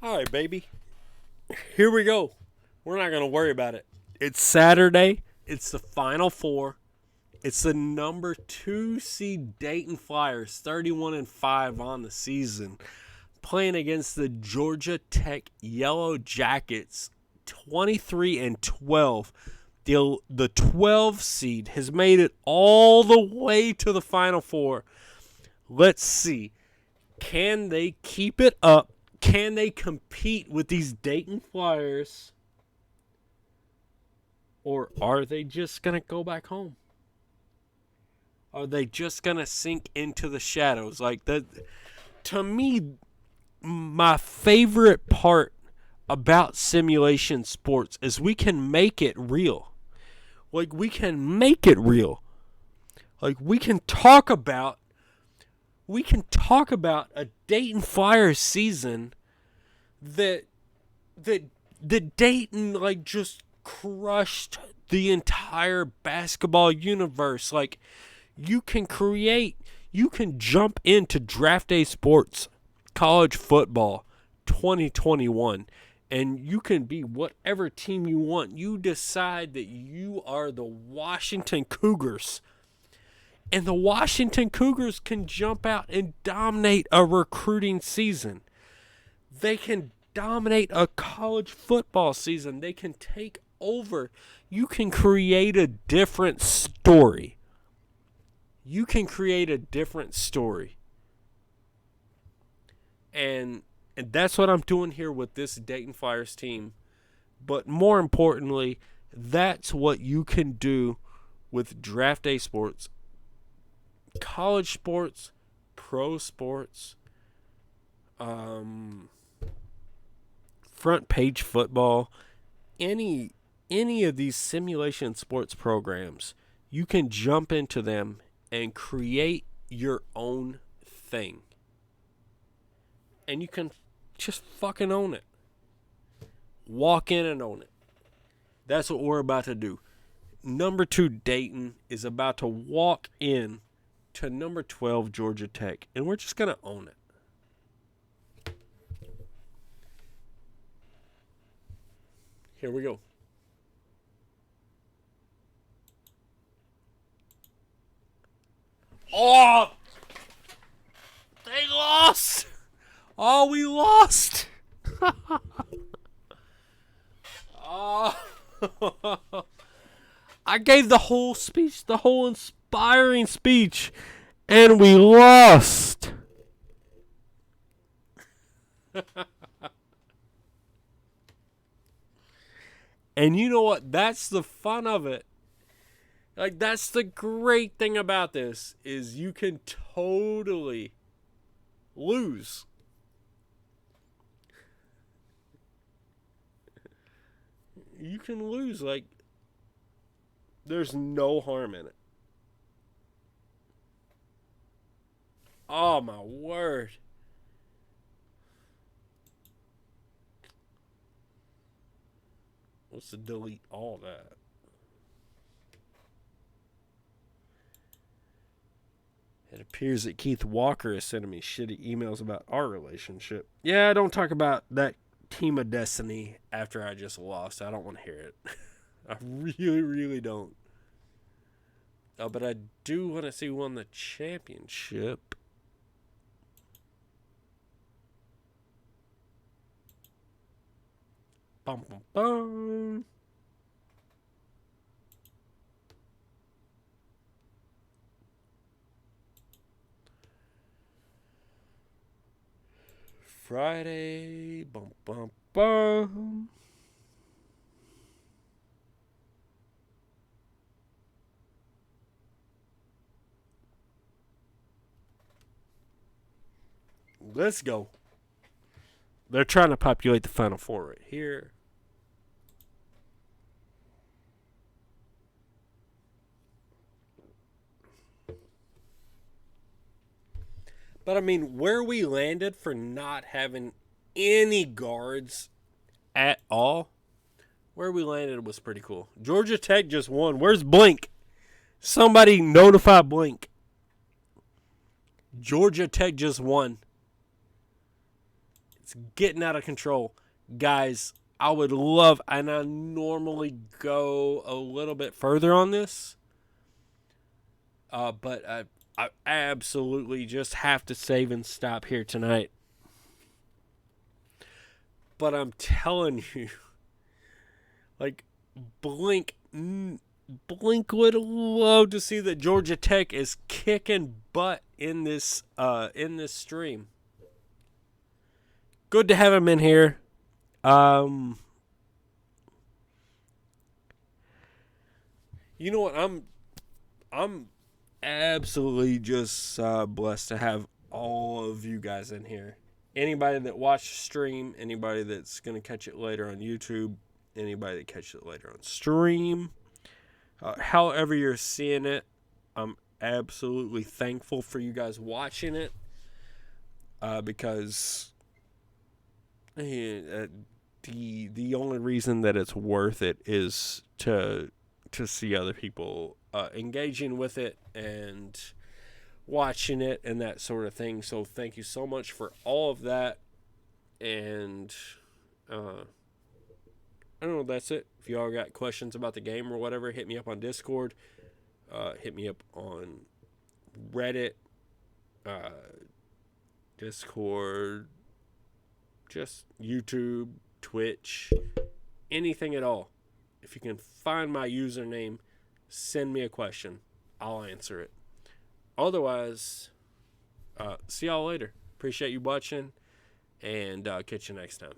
All right, baby. Here we go. We're not going to worry about it. It's Saturday. It's the Final Four. It's the number 2 seed Dayton Flyers, 31-5 on the season, playing against the Georgia Tech Yellow Jackets, 23-12. The 12 seed has made it all the way to the Final Four. Let's see. Can they keep it up? Can they compete with these Dayton Flyers? Or are they just going to go back home? Are they just going to sink into the shadows? Like that, to me, my favorite part about simulation sports is we can make it real. Like we can make it real. Like we can talk about a Dayton Flyers season that Dayton like just crushed the entire basketball universe. Like you can jump into Draft Day Sports College Football 2021 and you can be whatever team you want. You decide that you are the Washington Cougars. And the Washington Cougars can jump out and dominate a recruiting season. They can dominate a college football season. They can take over. You can create a different story. You can create a different story. And that's what I'm doing here with this Dayton Flyers team. But more importantly, that's what you can do with Draft Day Sports. College sports, pro sports, front page football, any of these simulation sports programs, you can jump into them and create your own thing. And you can just fucking own it. Walk in and own it. That's what we're about to do. Number 2 Dayton is about to walk in to number 12 Georgia Tech, and we're just going to own it. Here we go. Oh! They lost! Oh, we lost! Oh. I gave the whole speech, the whole inspiring speech, and we lost. And you know what? That's the fun of it. Like, that's the great thing about this, is you can totally lose. You can lose, like, there's no harm in it. Oh, my word. Let's delete all that. It appears that Keith Walker is sending me shitty emails about our relationship. Yeah, don't talk about that team of destiny after I just lost. I don't want to hear it. I really, really don't. But I do want to see who won the championship. Bum, bum, bum. Friday. Bum, bum, bum. Let's go. They're trying to populate the Final Four right here. But I mean, where we landed for not having any guards at all, where we landed was pretty cool. Georgia Tech just won. Where's Blink? Somebody notify Blink. Georgia Tech just won. It's getting out of control. Guys, I would love, and I normally go a little bit further on this, but I absolutely just have to save and stop here tonight. But I'm telling you, like, Blink would love to see that Georgia Tech is kicking butt in this stream. Good to have him in here. You know what? I'm absolutely just blessed to have all of you guys in here. Anybody that watched the stream, anybody that's going to catch it later on YouTube, anybody that catches it later on stream, however you're seeing it, I'm absolutely thankful for you guys watching it, because the only reason that it's worth it is to see other people engaging with it and watching it and that sort of thing. So thank you so much for all of that. And I don't know, that's it. If y'all got questions about the game or whatever, hit me up on Discord, hit me up on Reddit, Discord, just YouTube, Twitch, anything at all. If you can find my username, send me a question. I'll answer it. Otherwise, see y'all later. Appreciate you watching, and catch you next time.